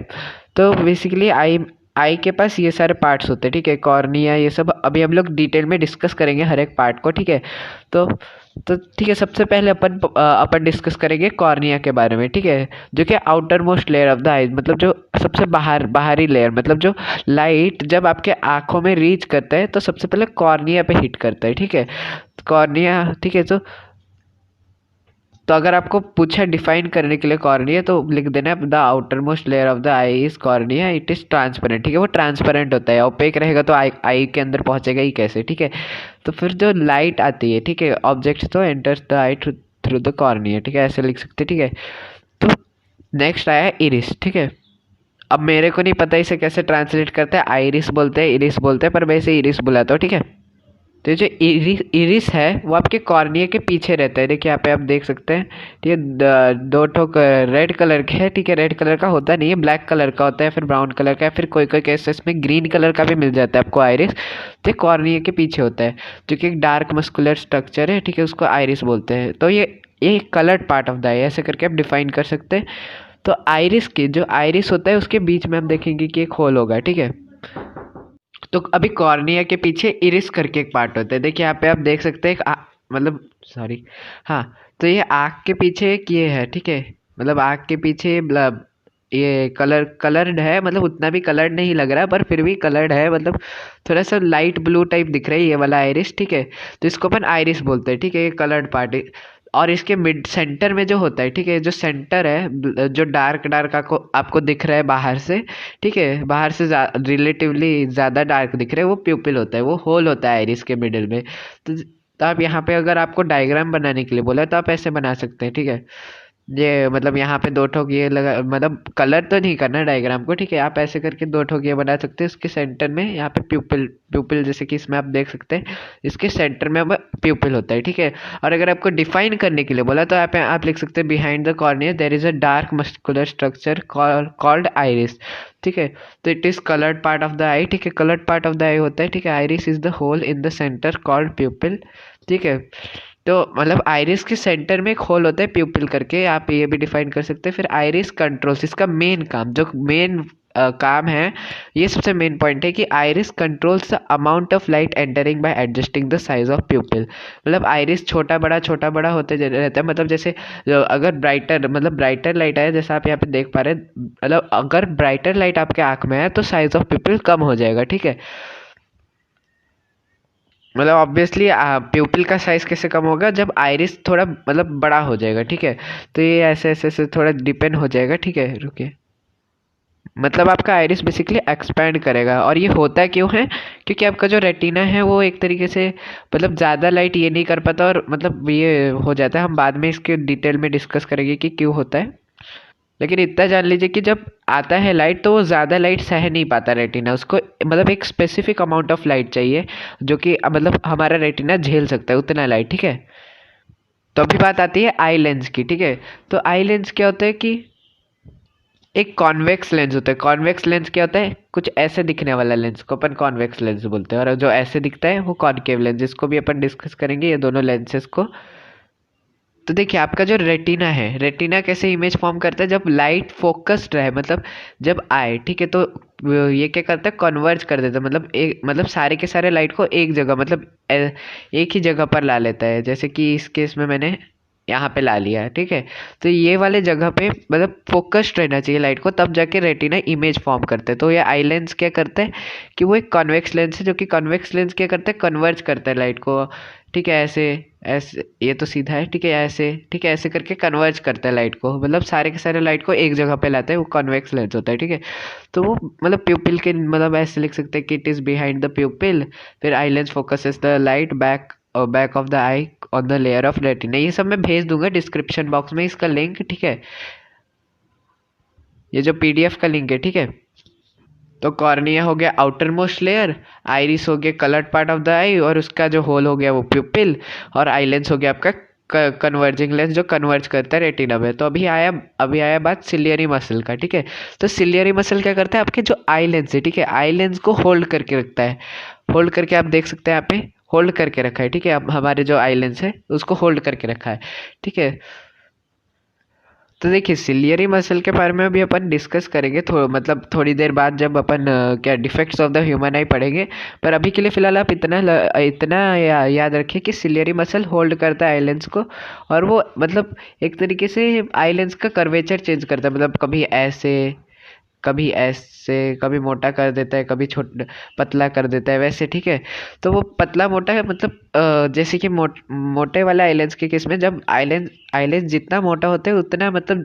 तो बेसिकली आई के पास ये सारे पार्ट्स होते हैं, ठीक है, कॉर्निया, ये सब अभी हम लोग डिटेल में डिस्कस करेंगे हर एक पार्ट को, ठीक है। तो ठीक है, सबसे पहले अपन डिस्कस करेंगे कॉर्निया के बारे में, ठीक है, जो कि outer most layer of the eye, मतलब जो सबसे बाहरी लेयर, मतलब जो लाइट जब आपके आंखों में रीच करता है तो सबसे पहले कॉर्निया पे हिट करता है, ठीक है, कॉर्निया, ठीक है। तो अगर आपको पूछा डिफाइन करने के लिए कॉर्निया, तो लिख देना the outer most layer of the I is cornea, it is transparent, ठीक है, वो ट्रांसपेरेंट होता है, ओपेक रहेगा तो आई के अंदर पहुंचेगा ही कैसे, ठीक है। तो फिर जो लाइट आती है, ठीक है, ऑब्जेक्ट तो enters the I through the cornea, ठीक है, ऐसे लिख सकते, ठीक है। तो नेक्स्ट आया इरिस, ठीक है। अब मेरे को नहीं पता इसे कैसे ट्रांसलेट करते हैं, आइरिस बोलते हैं, इरिस बोलते हैं, पर मैं इसे इरिस बुलाता हूँ, ठीक है। तो जो इरिस है वो आपके कॉर्निया के पीछे रहता है, देखिए यहाँ पे आप देख सकते हैं, ठीक है, दो ठोक रेड कलर के है, ठीक है, रेड कलर का होता नहीं है, ब्लैक कलर का होता है, फिर ब्राउन कलर का है, फिर कोई कोई केसेस में ग्रीन कलर का भी मिल जाता है आपको आइरिस। तो कॉर्निया के पीछे होता है, जो कि एक डार्क मस्कुलर स्ट्रक्चर है, ठीक है, उसको आइरिस बोलते हैं। तो ये कलर्ड पार्ट ऑफ द आई, ऐसे करके आप डिफाइन कर सकते हैं। तो आइरिस की जो आइरिस होता है उसके बीच में हम देखेंगे कि एक होल होगा, ठीक है। तो अभी कॉर्निया के पीछे इरिस करके एक पार्ट होता है, देखिए यहाँ पे आप देख सकते हैं, मतलब सॉरी, हाँ, तो ये आँख के पीछे एक ये है, ठीक है, मतलब आँख के पीछे ये कलर्ड है, मतलब उतना भी कलर्ड नहीं लग रहा पर फिर भी कलर्ड है, मतलब थोड़ा सा लाइट ब्लू टाइप दिख रहा है ये वाला आइरिस, ठीक है। तो इसको अपन आइरिस बोलते हैं, ठीक है, ये कलर्ड पार्ट है। और इसके मिड सेंटर में जो होता है, ठीक है, जो सेंटर है, जो डार्क आपको दिख रहा है बाहर से, ठीक है, बाहर से रिलेटिवली ज़्यादा डार्क दिख रहा है, वो प्यूपिल होता है, वो होल होता है आइरिस के मिडिल में। तो आप यहाँ पे अगर आपको डायग्राम बनाने के लिए बोला तो आप ऐसे बना सकते हैं, ठीक है। ये मतलब यहाँ पे 2 ठोक ये लगा, मतलब कलर तो नहीं करना डायग्राम को, ठीक है, आप ऐसे करके 2 ठोक ये बना सकते हैं। इसके सेंटर में यहाँ पे प्यूपिल जैसे कि इसमें आप देख सकते हैं, इसके सेंटर में अब प्यूपिल होता है, ठीक है। और अगर आपको डिफाइन करने के लिए बोला तो आप लिख सकते हैं behind the cornea there is a dark muscular structure called iris, ठीक है। तो it is coloured part of the eye, ठीक है, coloured part of the eye होता है, ठीक है। Iris is the hole in the centre called pupil, ठीक है। तो मतलब आइरिस के सेंटर में एक होल होता है प्यूपिल करके, आप ये भी डिफाइन कर सकते हैं। फिर आइरिस कंट्रोल्स, इसका मेन काम, जो मेन काम है, ये सबसे मेन पॉइंट है कि iris controls the amount of light entering bye adjusting the size of प्यूपिल। मतलब आइरिस छोटा बड़ा होते रहता है, मतलब जैसे अगर ब्राइटर लाइट आए, जैसे आप यहाँ पे देख पा रहे हैं, मतलब अगर ब्राइटर लाइट आपके आँख में है तो साइज ऑफ प्यूपिल कम हो जाएगा, ठीक है। मतलब ऑब्वियसली प्यूपिल का साइज कैसे कम होगा, जब आइरिस थोड़ा मतलब बड़ा हो जाएगा, ठीक है। तो ये ऐसे थोड़ा डिपेंड हो जाएगा, ठीक है, रुकिए, मतलब आपका आइरिस बेसिकली एक्सपैंड करेगा। और ये होता क्यों है, क्योंकि आपका जो रेटिना है वो एक तरीके से मतलब ज़्यादा लाइट ये नहीं कर पाता, और मतलब ये हो जाता है, हम बाद में इसके डिटेल में डिस्कस करेंगे कि क्यों होता है। लेकिन इतना जान लीजिए कि जब आता है लाइट तो वो ज़्यादा लाइट सह नहीं पाता रेटिना, उसको मतलब एक स्पेसिफिक अमाउंट ऑफ लाइट चाहिए जो कि मतलब हमारा रेटिना झेल सकता है उतना लाइट, ठीक है। तो अभी बात आती है आई लेंस की, ठीक है। तो आई लेंस क्या होता है कि एक कॉन्वेक्स लेंस होता है। कॉन्वेक्स लेंस क्या होता है, कुछ ऐसे दिखने वाला लेंस को अपन कॉन्वेक्स लेंस बोलते हैं, और जो ऐसे दिखता है वो कॉनकेव लेंस, जिसको भी अपन डिस्कस करेंगे ये दोनों लेंसेज को। तो देखिए आपका जो रेटिना है, रेटिना कैसे इमेज फॉर्म करता है, जब लाइट फोकस्ड रहे, मतलब जब आए, ठीक है, तो ये क्या करता है, कन्वर्ज कर देता है, मतलब एक, मतलब सारे के सारे लाइट को एक जगह, मतलब एक ही जगह पर ला लेता है। जैसे कि इस केस में मैंने यहाँ पे ला लिया है, ठीक है। तो ये वाले जगह पे मतलब फोकस्ड रहना चाहिए लाइट को, तब जाके रेटिना इमेज फॉर्म करते हैं। तो ये आई लेंस क्या करता है कि वो एक कॉन्वेक्स लेंस है, जो कि कॉन्वेक्स लेंस क्या करता है, कन्वर्ज करता है लाइट को, ठीक है, ऐसे ऐसे, ये तो सीधा है, ठीक है, ऐसे, ठीक है, ऐसे करके कन्वर्ज करता है लाइट को, मतलब सारे के सारे लाइट को एक जगह पे लाता है, वो कॉन्वेक्स लेंस होता है, ठीक है। तो वो मतलब प्यूपिल के, मतलब ऐसे लिख सकते हैं कि it is behind the pupil, फिर eye lens focuses the light back of the eye on the layer of retina. ये सब मैं भेज दूंगा डिस्क्रिप्शन बॉक्स में इसका लिंक, ठीक है, ये जो पीडीएफ का लिंक है, ठीक है। तो कॉर्निया हो गया आउटर मोस्ट लेयर, आइरिस हो गया कलर्ड पार्ट ऑफ द आई, और उसका जो होल हो गया वो प्यूपिल, और आई लेंस हो गया आपका कन्वर्जिंग लेंस जो कन्वर्ज करता है रेटिना में। तो अभी आया बात सिलियरी मसल का, ठीक है। तो सिलियरी मसल क्या करता है, आपके जो आई लेंस है, ठीक है, आई लेंस को होल्ड करके रखता है, होल्ड करके आप देख सकते हैं यहाँ पे होल्ड करके रखा है, ठीक है। अब हमारे जो आई लेंस है उसको होल्ड करके रखा है, ठीक है। तो देखिए सिलियरी मसल के बारे में भी अपन डिस्कस करेंगे, मतलब थोड़ी देर बाद, जब अपन क्या डिफेक्ट्स ऑफ द ह्यूमन आई पढ़ेंगे। पर अभी के लिए फिलहाल आप इतना याद रखिए कि सिलियरी मसल होल्ड करता है आइलेंस को, और वो मतलब एक तरीके से आइलेंस का कर्वेचर चेंज करता है, मतलब कभी ऐसे कभी मोटा कर देता है, कभी पतला कर देता है, वैसे, ठीक है। तो वो पतला मोटा है, मतलब जैसे कि मोटे वाला आइलेंस के केस में, जब आइलेंस जितना मोटा होता है उतना मतलब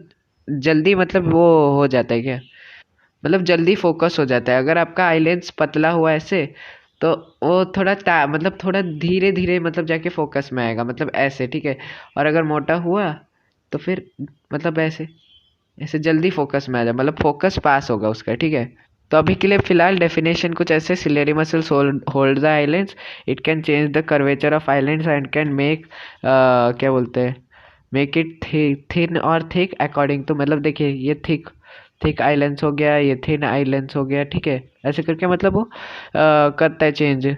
जल्दी, मतलब वो हो जाता है क्या, मतलब जल्दी फोकस हो जाता है। अगर आपका आइलेंस पतला हुआ ऐसे, तो वो मतलब थोड़ा धीरे धीरे मतलब जाके फोकस में आएगा, मतलब ऐसे, ठीक है। और अगर मोटा हुआ तो फिर मतलब ऐसे ऐसे जल्दी फोकस में आ जाए, मतलब फोकस पास होगा उसका, ठीक है। तो अभी के लिए फिलहाल डेफिनेशन कुछ ऐसे, ciliary muscles hold the eye lens, it can change the curvature of eye lens and can make क्या बोलते हैं, मेक इट थिन और थिक अकॉर्डिंग टू, मतलब देखिए ये थिक थिक आइलैंड्स हो गया, ये थिन आइलैंड्स हो गया, ठीक है। ऐसे करके मतलब वो करता है change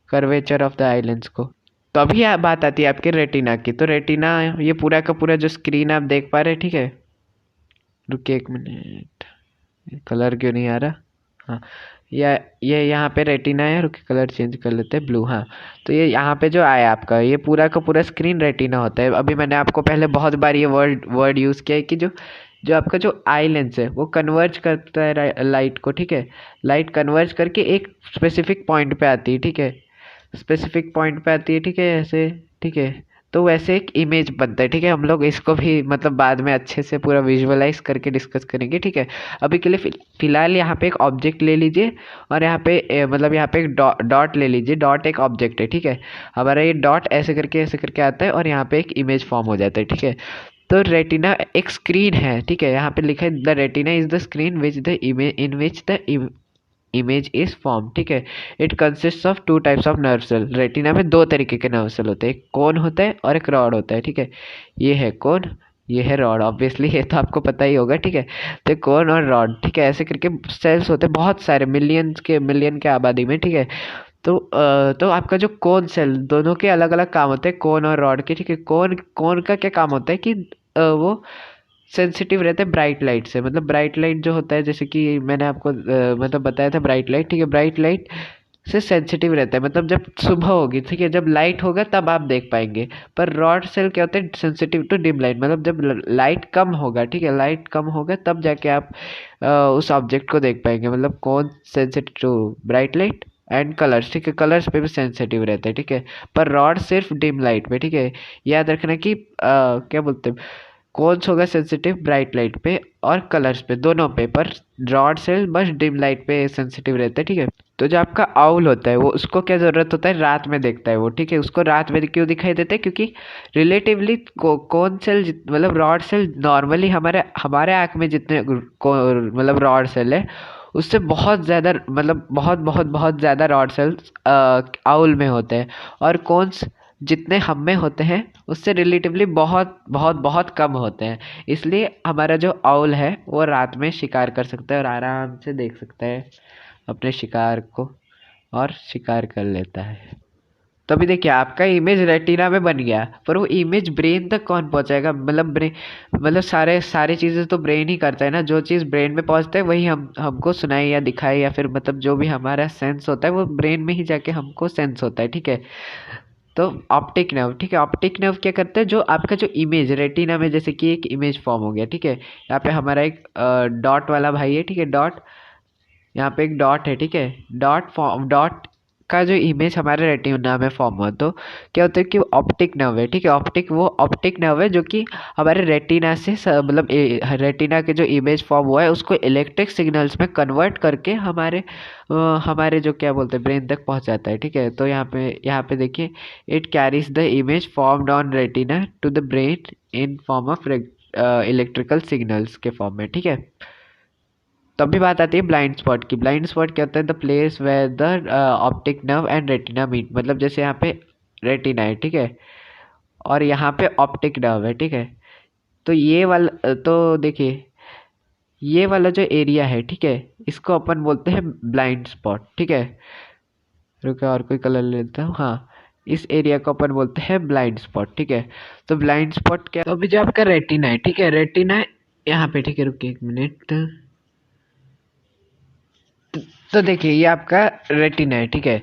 curvature of the islands को। तो अभी बात आती है आपके रेटिना की। तो रेटिना ये पूरा का पूरा जो स्क्रीन आप देख पा रहे हैं, ठीक है। रुकिए एक मिनट, कलर क्यों नहीं आ रहा, हाँ, या ये यहाँ पे रेटिना है, रुकिए कलर चेंज कर लेते हैं, ब्लू, हाँ। तो ये यहाँ पे जो आया आपका, ये पूरा का पूरा स्क्रीन रेटिना होता है। अभी मैंने आपको पहले बहुत बार ये वर्ड यूज़ किया है कि जो जो आपका जो आई लेंस है वो कन्वर्ज करता है लाइट को, ठीक है। लाइट कन्वर्ज करके एक स्पेसिफिक पॉइंट पे आती है, ठीक है, स्पेसिफिक पॉइंट पे आती है, ठीक है, ऐसे, ठीक है। तो वैसे एक इमेज बनता है, ठीक है। हम लोग इसको भी मतलब बाद में अच्छे से पूरा विजुअलाइज करके डिस्कस करेंगे, ठीक है। अभी के लिए फिलहाल यहाँ पे एक ऑब्जेक्ट ले लीजिए, और यहाँ पे मतलब यहाँ पे एक डॉट ले लीजिए, डॉट एक ऑब्जेक्ट है, ठीक है। हमारा ये डॉट ऐसे करके आता है, और यहाँ पे एक इमेज फॉर्म हो जाता है, ठीक है। तो रेटिना एक स्क्रीन है, ठीक है, यहाँ पे लिखा है the retina is the screen which the image in which the image is form, ठीक है। It consist of two types of nerve cell. Retina में दो तरीके के नर्व सेल होते हैं, एक कोन होता है और एक रॉड होता है, ठीक है। ये है कोन, ये है रॉड, ऑब्वियसली ये तो आपको पता ही होगा, ठीक है। तो कोन और रॉड, ठीक है, ऐसे करके सेल्स होते हैं बहुत सारे, मिलियन के आबादी में, ठीक है। तो आपका जो कोन सेल, दोनों के अलग अलग काम होते हैं, कोन और रॉड के, ठीक है। कोन कोन का क्या काम होता है कि वो सेंसिटिव रहता है ब्राइट लाइट से, मतलब ब्राइट लाइट जो होता है, जैसे कि मैंने आपको मतलब बताया था ब्राइट लाइट, ठीक है, ब्राइट लाइट से सेंसिटिव रहता है, मतलब जब सुबह होगी, ठीक है, जब लाइट होगा तब आप देख पाएंगे। पर रॉड सेल क्या होता है, सेंसिटिव टू डिम लाइट, मतलब जब लाइट कम होगा, ठीक है, लाइट कम होगा तब जाके आप उस ऑब्जेक्ट को देख पाएंगे। मतलब कौन sensitive to bright light and colours, ठीक है, कलर्स पे भी सेंसिटिव रहता है, ठीक है। पर रॉड सिर्फ डिम लाइट पे, ठीक है। याद रखना कि क्या बोलते हैं, कौन सा होगा सेंसिटिव ब्राइट लाइट पे और कलर्स पे, दोनों पे, पर रॉड सेल बस डिम लाइट पे सेंसिटिव रहता है, ठीक है। तो जो आपका आउल होता है वो, उसको क्या ज़रूरत होता है, रात में देखता है वो, ठीक है। उसको रात में क्यों दिखाई देता है, क्योंकि रिलेटिवली कौन सेल मतलब रॉड सेल नॉर्मली हमारे हमारे आँख में जितने मतलब रॉड सेल है, उससे बहुत ज़्यादा, मतलब बहुत बहुत बहुत ज़्यादा रॉड सेल्स आउल में होते हैं, और कौन जितने हम में होते हैं उससे रिलेटिवली बहुत बहुत बहुत कम होते हैं। इसलिए हमारा जो आउल है वो रात में शिकार कर सकता है और आराम से देख सकता है अपने शिकार को, और शिकार कर लेता है। तो अभी देखिए आपका इमेज रेटिना में बन गया, पर वो इमेज ब्रेन तक कौन पहुंचाएगा? मतलब ब्रेन, मतलब सारी चीज़ें तो ब्रेन ही करता है ना। जो चीज़ ब्रेन में पहुंचता है वही हमको सुनाए या दिखाए, या फिर मतलब जो भी हमारा सेंस होता है वो ब्रेन में ही जाके हमको सेंस होता है, ठीक है। तो ऑप्टिक नर्व, ठीक है, ऑप्टिक नर्व क्या करता है, जो आपका जो इमेज रेटिना में, जैसे कि एक इमेज फॉर्म हो गया, ठीक है। यहाँ पे हमारा एक डॉट वाला भाई है, ठीक है, डॉट, यहाँ पे एक डॉट है, ठीक है। डॉट का जो इमेज हमारे रेटिना में फॉर्म हुआ, तो क्या होता है कि ऑप्टिक नर्व है, ठीक है। वो ऑप्टिक नर्व है जो कि हमारे रेटिना से मतलब रेटिना के जो इमेज फॉर्म हुआ है उसको इलेक्ट्रिक सिग्नल्स में कन्वर्ट करके हमारे जो क्या बोलते हैं ब्रेन तक पहुंचाता है, ठीक है। तो यहाँ पे देखिए, it carries the image formed on retina to the brain in form of electrical signals के फॉर्म में, ठीक है। तो अभी बात आती है ब्लाइंड स्पॉट की। ब्लाइंड स्पॉट क्या होता है? The place where the optic nerve and retina meet, मतलब जैसे यहाँ पे रेटिना है, ठीक है, और यहाँ पे ऑप्टिक नर्व है, ठीक है। तो ये वाला, तो देखिए ये वाला जो एरिया है, ठीक है, इसको अपन बोलते हैं ब्लाइंड स्पॉट, ठीक है। रुको और कोई कलर लेता हूँ, हाँ, इस एरिया को अपन बोलते हैं ब्लाइंड स्पॉट, ठीक है। तो ब्लाइंड स्पॉट क्या, तो अभी जो आपका रेटिना है, ठीक है, रेटिना यहाँ पे, ठीक है, रुकिए एक मिनट। तो देखिए ये आपका रेटिना है, ठीक है,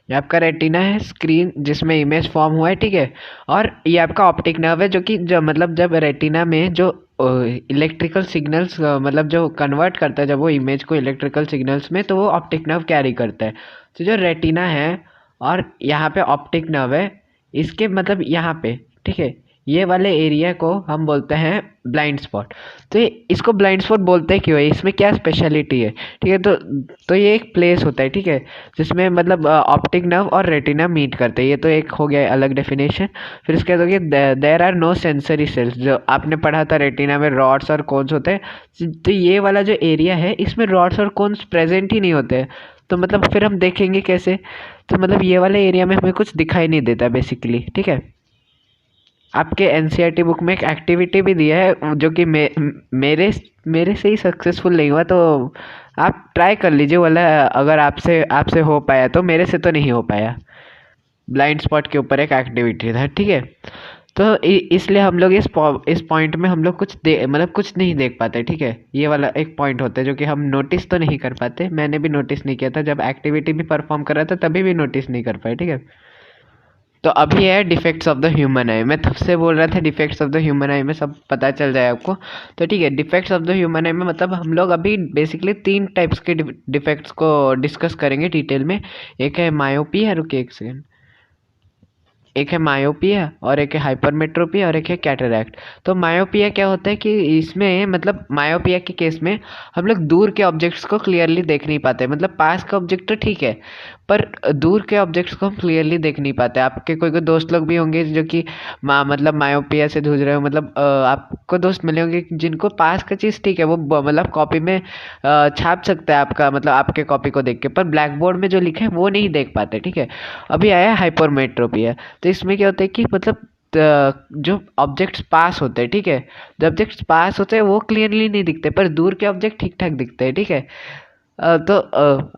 ये आपका रेटिना है, स्क्रीन जिसमें इमेज फॉर्म हुआ है, ठीक है। और ये आपका ऑप्टिक नर्व है जो कि जो मतलब जब रेटिना में जो इलेक्ट्रिकल सिग्नल्स मतलब जो कन्वर्ट करता है जब वो इमेज को इलेक्ट्रिकल सिग्नल्स में, तो वो ऑप्टिक नर्व कैरी करता है। तो जो रेटिना है और यहाँ पे ऑप्टिक नर्व है, इसके मतलब यहाँ पे, ठीक है, ये वाले एरिया को हम बोलते हैं ब्लाइंड स्पॉट। तो इसको ब्लाइंड स्पॉट बोलते हैं क्यों है, इसमें क्या स्पेशलिटी है, ठीक है। तो ये एक प्लेस होता है, ठीक है, जिसमें मतलब ऑप्टिक नर्व और रेटिना मीट करते हैं। ये तो एक हो गया अलग डेफिनेशन। फिर इसके बाद there are no sensory cells, जो आपने पढ़ा था रेटिना में रॉड्स और कोन्स होते हैं। तो ये वाला जो एरिया है इसमें रॉड्स और कोन्स प्रेजेंट ही नहीं होते हैं। तो मतलब फिर हम देखेंगे कैसे? तो मतलब ये वाले एरिया में हमें कुछ दिखाई नहीं देता बेसिकली, ठीक है। आपके एनसीईआरटी बुक में एक एक्टिविटी भी दिया है जो कि मेरे से ही सक्सेसफुल नहीं हुआ, तो आप ट्राई कर लीजिए वाला, अगर आपसे हो पाया तो। मेरे से तो नहीं हो पाया। ब्लाइंड स्पॉट के ऊपर एक एक्टिविटी था, ठीक है। तो इसलिए हम लोग इस पॉइंट में हम लोग मतलब कुछ नहीं देख पाते, ठीक है। ये वाला एक पॉइंट होता है जो कि हम नोटिस तो नहीं कर पाते। मैंने भी नोटिस नहीं किया था, जब एक्टिविटी भी परफॉर्म कर रहा था तभी भी नोटिस नहीं कर पाए, ठीक है। तो अभी है डिफेक्ट्स ऑफ द ह्यूमन आई। मैं तब से बोल रहा था डिफेक्ट्स ऑफ द ह्यूमन आई में सब पता चल जाए आपको। तो ठीक है, डिफेक्ट्स ऑफ द ह्यूमन आई में मतलब हम लोग अभी बेसिकली 3 टाइप्स के डिफेक्ट्स को डिस्कस करेंगे डिटेल में। एक है मायोपिया, रुकिए एक सेकेंड, एक है मायोपिया और एक है हाइपरमेट्रोपिया और एक है कैटरैक्ट। तो मायोपिया क्या होता है कि इसमें मतलब मायोपिया के केस में हम लोग दूर के ऑब्जेक्ट्स को क्लियरली देख नहीं पाते। मतलब पास का ऑब्जेक्ट तो ठीक है, पर दूर के ऑब्जेक्ट्स को हम क्लियरली देख नहीं पाते। आपके कोई दोस्त लोग भी होंगे जो कि मतलब मायोपिया से जूझ रहे हो। मतलब आपको दोस्त मिले होंगे जिनको पास का चीज़ ठीक है, वो मतलब कॉपी में छाप सकता है आपका, मतलब आपके कॉपी को देख के, पर ब्लैक बोर्ड में जो लिखा है वो नहीं देख पाते, ठीक है। अभी आया हाइपरमेट्रोपिया। तो इसमें क्या होता है कि मतलब जो ऑब्जेक्ट्स पास होते हैं, ठीक है, जो ऑब्जेक्ट्स पास होते हैं वो क्लियरली नहीं दिखते, पर दूर के ऑब्जेक्ट ठीक ठाक दिखते हैं, ठीक है। तो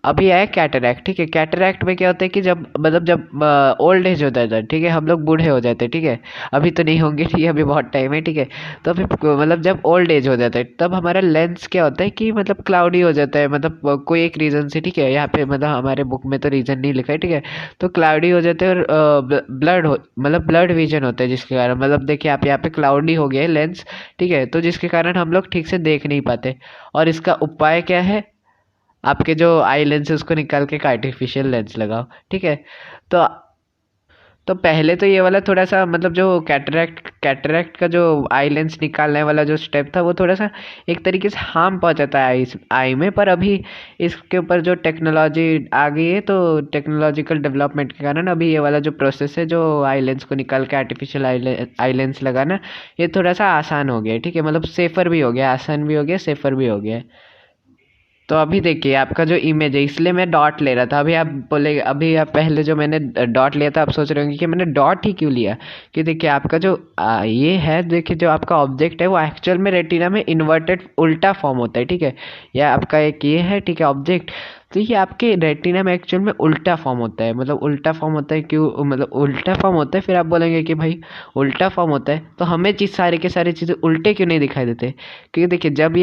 अभी आया कैटरैक्ट, ठीक है। कैटरैक्ट में क्या होता है कि जब मतलब जब ओल्ड एज होता है, ठीक है, हम लोग बूढ़े हो जाते हैं, ठीक है, अभी तो नहीं होंगे, ठीक है, अभी बहुत टाइम है, ठीक है। तो अभी मतलब जब ओल्ड एज हो जाता है तब हमारा लेंस क्या होता है कि मतलब क्लाउडी हो जाता है, मतलब कोई एक रीज़न से, ठीक है। यहाँ पे मतलब हमारे बुक में तो रीज़न नहीं लिखा है, ठीक है। तो क्लाउडी हो जाते हैं और मतलब ब्लड विजन होता है, जिसके कारण मतलब देखिए आप यहाँ पे क्लाउडी हो गया है लेंस, ठीक है, तो जिसके कारण हम लोग ठीक से देख नहीं पाते। और इसका उपाय क्या है? आपके जो आई लेंस है उसको निकाल के एक आर्टिफिशियल लेंस लगाओ, ठीक है। तो पहले तो ये वाला थोड़ा सा मतलब जो कैटरैक्ट का जो आई लेंस निकालने वाला जो स्टेप था वो थोड़ा सा एक तरीके से हार्म पहुंचाता है आई में। पर अभी इसके ऊपर जो टेक्नोलॉजी आ गई है, तो टेक्नोलॉजिकल डेवलपमेंट के कारण अभी ये वाला जो प्रोसेस है, जो आई लेंस को निकाल के आर्टिफिशियल आई लेंस लगाना, ये थोड़ा सा आसान हो गया है, ठीक है। मतलब सेफ़र भी हो गया, आसान भी हो गया, सेफ़र भी हो गया है। तो अभी देखिए आपका जो इमेज है, इसलिए मैं डॉट ले रहा था। अभी आप बोले, अभी आप पहले जो मैंने डॉट लिया था आप सोच रहे होंगे कि मैंने डॉट ही क्यों लिया। कि देखिए आपका जो ये है, देखिए जो आपका ऑब्जेक्ट है वो एक्चुअल में रेटिना में इन्वर्टेड उल्टा फॉर्म होता है, ठीक है। या आपका एक ये है, ठीक है, ऑब्जेक्ट। तो ये आपके रेटिना में एक्चुअल में उल्टा फॉर्म होता है। मतलब उल्टा फॉर्म होता है क्यों, मतलब उल्टा फॉर्म होता है, फिर आप बोलेंगे कि भाई उल्टा फॉर्म होता है तो हमें सारे के सारे चीज़ें उल्टे क्यों नहीं दिखाई देते। क्योंकि देखिए जब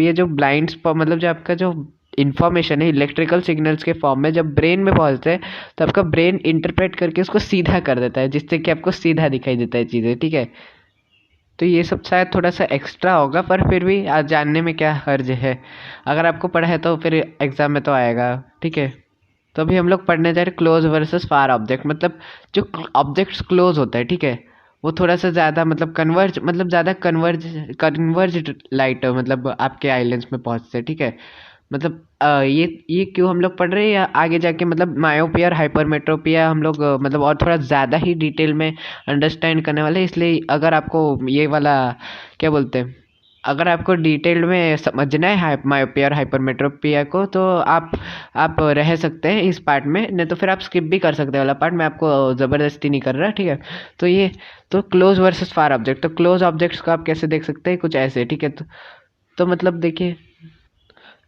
ये जो ब्लाइंड स्पॉट मतलब जो आपका जो इन्फॉर्मेशन है इलेक्ट्रिकल सिग्नल्स के फॉर्म में जब ब्रेन में पहुंचते हैं तो आपका ब्रेन इंटरप्रेट करके उसको सीधा कर देता है, जिससे कि आपको सीधा दिखाई देता है चीज़ें, ठीक है। तो ये सब शायद थोड़ा सा एक्स्ट्रा होगा, पर फिर भी आज जानने में क्या हर्ज है। अगर आपको पढ़ा है तो फिर एग्ज़ाम में तो आएगा, ठीक है। तो अभी हम लोग पढ़ने जा रहे क्लोज वर्सेस फार ऑब्जेक्ट। मतलब जो ऑब्जेक्ट्स क्लोज होता है, ठीक है, वो थोड़ा सा ज़्यादा मतलब ज़्यादा कन्वर्ज लाइट मतलब आपके आइलेंस में पहुँचते हैं, ठीक है। मतलब ये क्यों हम लोग पढ़ रहे हैं, या आगे जाके मतलब मायोपिया और हाइपरमेट्रोपिया हम लोग मतलब और थोड़ा ज़्यादा ही डिटेल में अंडरस्टैंड करने वाले हैं। इसलिए अगर आपको ये वाला क्या बोलते हैं, अगर आपको डिटेल में समझना है मायोपिया और हाइपरमेट्रोपिया को तो आप रह सकते हैं इस पार्ट में, नहीं तो फिर आप स्किप भी कर सकते हैं वाला पार्ट। मैं आपको ज़बरदस्ती नहीं कर रहा, ठीक है। तो ये तो क्लोज वर्सेस फार ऑब्जेक्ट, तो क्लोज ऑब्जेक्ट्स को आप कैसे देख सकते हैं, कुछ ऐसे, ठीक है। तो मतलब देखिए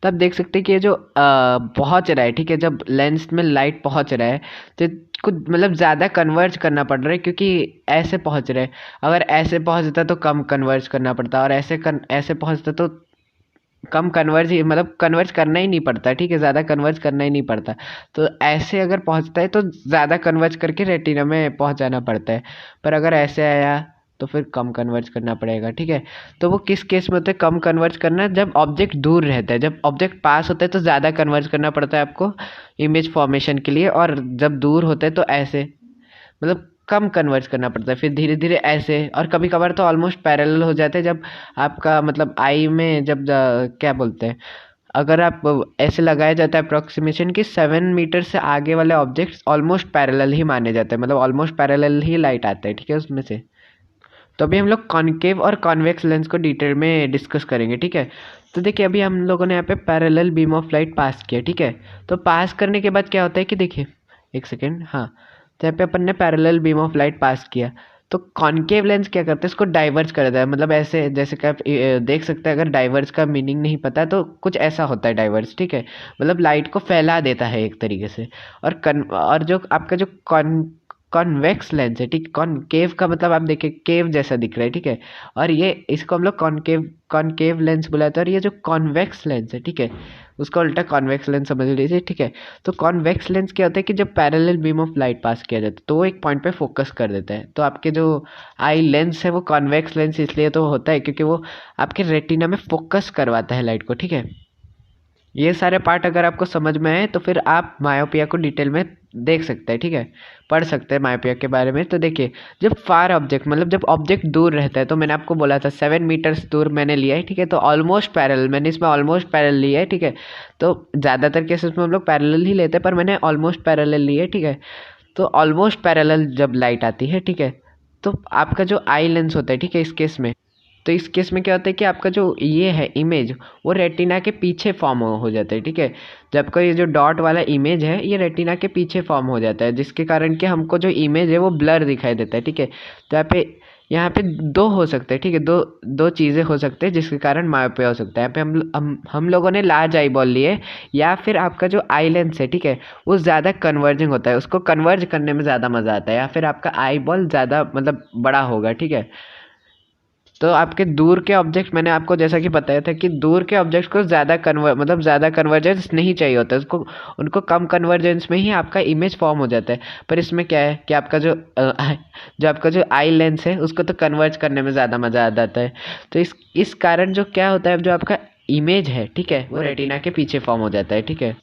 तब देख सकते हैं कि ये जो पहुंच रहा है, ठीक है, जब लेंस में लाइट पहुंच रहा है तो कुछ मतलब ज़्यादा कन्वर्ज करना पड़ रहा है, क्योंकि ऐसे पहुंच रहा है। अगर ऐसे पहुंचता तो कम कन्वर्ज करना पड़ता, और ऐसे पहुंचता तो कम कन्वर्ज ही मतलब कन्वर्ज करना ही नहीं पड़ता, ठीक है, ज़्यादा कन्वर्ज करना ही नहीं पड़ता। तो ऐसे अगर पहुंचता है तो ज़्यादा कन्वर्ज करके रेटिना में पहुंचाना पड़ता है, पर अगर ऐसे आया तो फिर कम कन्वर्ज करना पड़ेगा, ठीक है। तो वो किस केस में होता है कम कन्वर्ज करना, जब ऑब्जेक्ट दूर रहता है। जब ऑब्जेक्ट पास होता है तो ज़्यादा कन्वर्ज करना पड़ता है आपको इमेज फॉर्मेशन के लिए, और जब दूर होता है तो ऐसे मतलब कम कन्वर्ज करना पड़ता है, फिर धीरे धीरे ऐसे, और कभी कभार तो ऑलमोस्ट पैरेलल हो जाते हैं। जब आपका मतलब आई में जब क्या बोलते हैं, अगर आप ऐसे लगाया जाता है अप्रोक्सीमेशन कि 7 मीटर से आगे वाले ऑब्जेक्ट्स ऑलमोस्ट पैरेलल ही माने जाते हैं, मतलब ऑलमोस्ट पैरेलल ही लाइट आता है, ठीक है, उसमें से। तो अभी हम लोग कॉनकेव और कॉन्वेक्स लेंस को डिटेल में डिस्कस करेंगे, ठीक है। तो देखिए अभी हम लोगों ने यहाँ पे parallel beam of light pass किया, ठीक है। तो पास करने के बाद क्या होता है कि देखिए एक सेकेंड, हाँ, तो यहाँ पे अपन ने parallel beam of light pass किया, तो कॉनकेव लेंस क्या करता है, इसको डाइवर्ज कर देता है। मतलब ऐसे जैसे कि आप देख सकते हैं, अगर डाइवर्ज का मीनिंग नहीं पता तो कुछ ऐसा होता है डाइवर्ज, ठीक है। मतलब लाइट को फैला देता है एक तरीके से। और जो आपका जो कॉन्वेक्स लेंस है, ठीक, कॉनकेव का मतलब आप देखिए केव जैसा दिख रहा है, ठीक है। और ये इसको हम लोग कॉनकेव लेंस बुलाते हैं। और ये जो कॉन्वेक्स लेंस है, ठीक है, उसका उल्टा कॉन्वेक्स लेंस समझ लीजिए, ठीक है। तो कॉन्वेक्स लेंस क्या होता है कि जब parallel beam of light pass किया जाता है तो वो एक पॉइंट पे फोकस कर देता है। तो आपके जो आई लेंस है वो कॉन्वेक्स लेंस इसलिए तो होता है क्योंकि वो आपके रेटिना में फोकस करवाता है लाइट को, ठीक है। ये सारे पार्ट अगर आपको समझ में आए तो फिर आप मायोपिया को डिटेल में देख सकते हैं, ठीक है, पढ़ सकते हैं मायोपिया के बारे में। तो देखिए जब फार ऑब्जेक्ट मतलब जब ऑब्जेक्ट दूर रहता है, तो मैंने आपको बोला था 7 मीटर्स दूर मैंने लिया है, ठीक है। तो ऑलमोस्ट पैरेलल मैंने इसमें ऑलमोस्ट पैरेलल लिया है, ठीक है। तो ज़्यादातर केसेस में हम लोग पैरेलल ही लेते हैं, पर मैंने ऑलमोस्ट पैरेलल लिया है, ठीक है। तो ऑलमोस्ट पैरेलल जब लाइट आती है, ठीक है, तो आपका जो आई लेंस होता है, ठीक है, इस केस में, तो इस केस में क्या होता है कि आपका जो ये है इमेज वो रेटिना के पीछे फॉर्म हो जाता है, ठीक है। जब का ये जो डॉट वाला इमेज है ये रेटिना के पीछे फॉर्म हो जाता है, जिसके कारण कि हमको जो इमेज है वो ब्लर दिखाई देता है, ठीक है। तो यहाँ पे दो हो सकते हैं, ठीक है, दो चीज़ें हो सकते हैं जिसके कारण मायोपिया हो सकता है। यहाँ पे हम लोगों ने लार्ज आई बॉल लिए, या फिर आपका जो आई लेंस है, ठीक है, वो ज़्यादा कन्वर्जिंग होता है, उसको कन्वर्ज करने में ज़्यादा मज़ा आता है, या फिर आपका आई बॉल ज़्यादा मतलब बड़ा होगा, ठीक है। तो आपके दूर के ऑब्जेक्ट मैंने आपको जैसा कि बताया था कि दूर के ऑब्जेक्ट्स को ज़्यादा ज़्यादा कन्वर्जेंस नहीं चाहिए होता है, उसको उनको कम कन्वर्जेंस में ही आपका इमेज फॉर्म हो जाता है। पर इसमें क्या है कि आपका जो आपका जो आई लेंस है उसको तो कन्वर्ज करने में ज़्यादा मज़ा आ जाता है। तो इस कारण जो क्या होता है, जो आपका इमेज है, ठीक है, वो रेटिना के पीछे फॉर्म हो जाता है, ठीक है।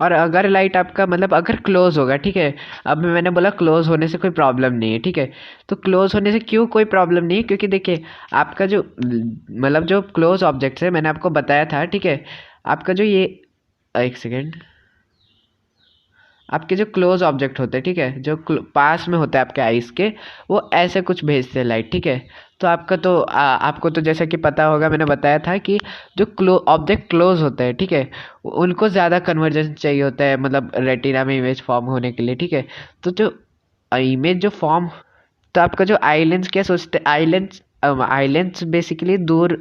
और अगर लाइट आपका मतलब अगर क्लोज होगा, ठीक है, अब मैंने बोला क्लोज होने से कोई प्रॉब्लम नहीं है, ठीक है। तो क्लोज होने से क्यों कोई प्रॉब्लम नहीं है, क्योंकि देखिए आपका जो मतलब जो क्लोज ऑब्जेक्ट्स है मैंने आपको बताया था, ठीक है, आपका जो ये एक सेकेंड, आपके जो क्लोज ऑब्जेक्ट होते हैं, ठीक है, जो पास में होते हैं आपके आइस के, वो ऐसे कुछ भेजते हैं लाइट, ठीक है। तो आपका तो आपको तो जैसा कि पता होगा, मैंने बताया था कि जो ऑब्जेक्ट क्लोज होते हैं, ठीक है, उनको ज़्यादा कन्वर्जेंस चाहिए होता है मतलब रेटिना में इमेज फॉर्म होने के लिए, ठीक है। तो जो इमेज जो फॉर्म, तो आपका जो आई लेंस क्या सोचते हैं, आई लेंस बेसिकली दूर,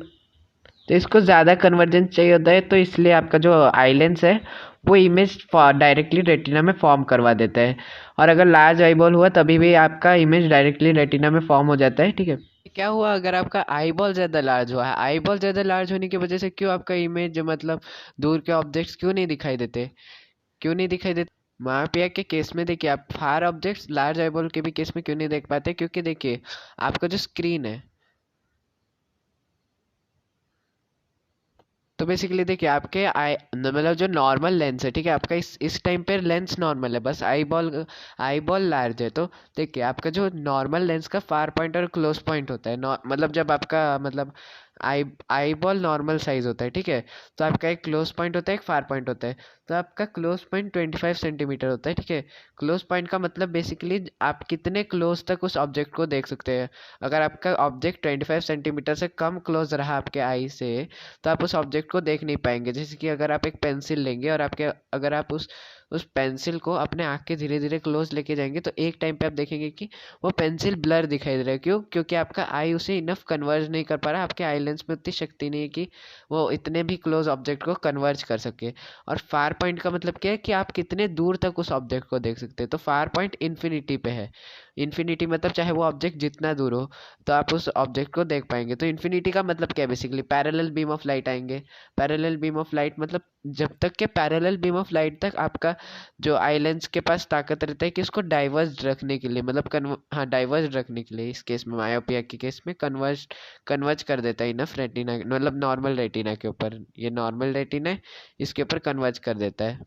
तो इसको ज़्यादा कन्वर्जेंस चाहिए होता है, तो इसलिए आपका जो आई लेंस है वो इमेज डायरेक्टली रेटिना में फॉर्म करवा देता है। और अगर लार्ज आईबॉल हुआ तभी भी आपका इमेज डायरेक्टली रेटिना में फॉर्म हो जाता है, ठीक है। क्या हुआ अगर आपका आईबॉल ज़्यादा लार्ज हुआ है, आईबॉल ज़्यादा लार्ज होने की वजह से क्यों आपका इमेज मतलब दूर के ऑब्जेक्ट्स क्यों नहीं दिखाई देते, क्यों नहीं दिखाई देते? मायोपिया के केस में देखिए, आप फार ऑब्जेक्ट्स लार्ज आईबॉल के भी केस में क्यों नहीं देख पाते, क्योंकि देखिए आपका जो स्क्रीन है, तो बेसिकली देखिए आपके आई मतलब जो नॉर्मल लेंस है, ठीक है, आपका इस टाइम पे लेंस नॉर्मल है, बस आई बॉल लार्ज है। तो देखिए आपका जो नॉर्मल लेंस का फार पॉइंट और क्लोज पॉइंट होता है, मतलब जब आपका मतलब आई बॉल नॉर्मल साइज होता है, ठीक है, तो आपका एक क्लोज पॉइंट होता है, एक फार पॉइंट होता है। तो आपका क्लोज पॉइंट 25 सेंटीमीटर होता है, ठीक है। क्लोज पॉइंट का मतलब बेसिकली आप कितने क्लोज तक उस ऑब्जेक्ट को देख सकते हैं। अगर आपका ऑब्जेक्ट 25 सेंटीमीटर से कम क्लोज रहा आपके आई से, तो आप उस ऑब्जेक्ट को देख नहीं पाएंगे। जैसे कि अगर आप एक पेंसिल लेंगे और अगर आप उस पेंसिल को अपने आँख के धीरे धीरे क्लोज लेके जाएंगे, तो एक टाइम पे आप देखेंगे कि वो पेंसिल ब्लर दिखाई दे रहा है। क्यों? क्योंकि आपका आई उसे इनफ कन्वर्ज नहीं कर पा रहा, आपके आई लेंस में उतनी शक्ति नहीं है कि वो इतने भी क्लोज ऑब्जेक्ट को कन्वर्ज कर सके। और फार पॉइंट का मतलब क्या है कि आप कितने दूर तक उस ऑब्जेक्ट को देख सकते हैं। तो फार पॉइंट इन्फिनिटी पे है। इन्फिनिटी मतलब चाहे वो ऑब्जेक्ट जितना दूर हो, तो आप उस ऑब्जेक्ट को देख पाएंगे। तो इन्फिनिटी का मतलब क्या है? Basically parallel beam of light आएंगे। पैरेलल बीम ऑफ लाइट मतलब जब तक के पैरेलल बीम ऑफ लाइट तक आपका जो आई लेंस के पास ताकत रहता है कि उसको डाइवर्ज रखने के लिए, मतलब डाइवर्ज रखने के लिए, इस केस में मायोपिया के केस में कन्वर्ज कर देता है इनफ रेटिना, मतलब नॉर्मल रेटिना के ऊपर। ये नॉर्मल रेटिना है, इसके ऊपर कन्वर्ज कर देता है।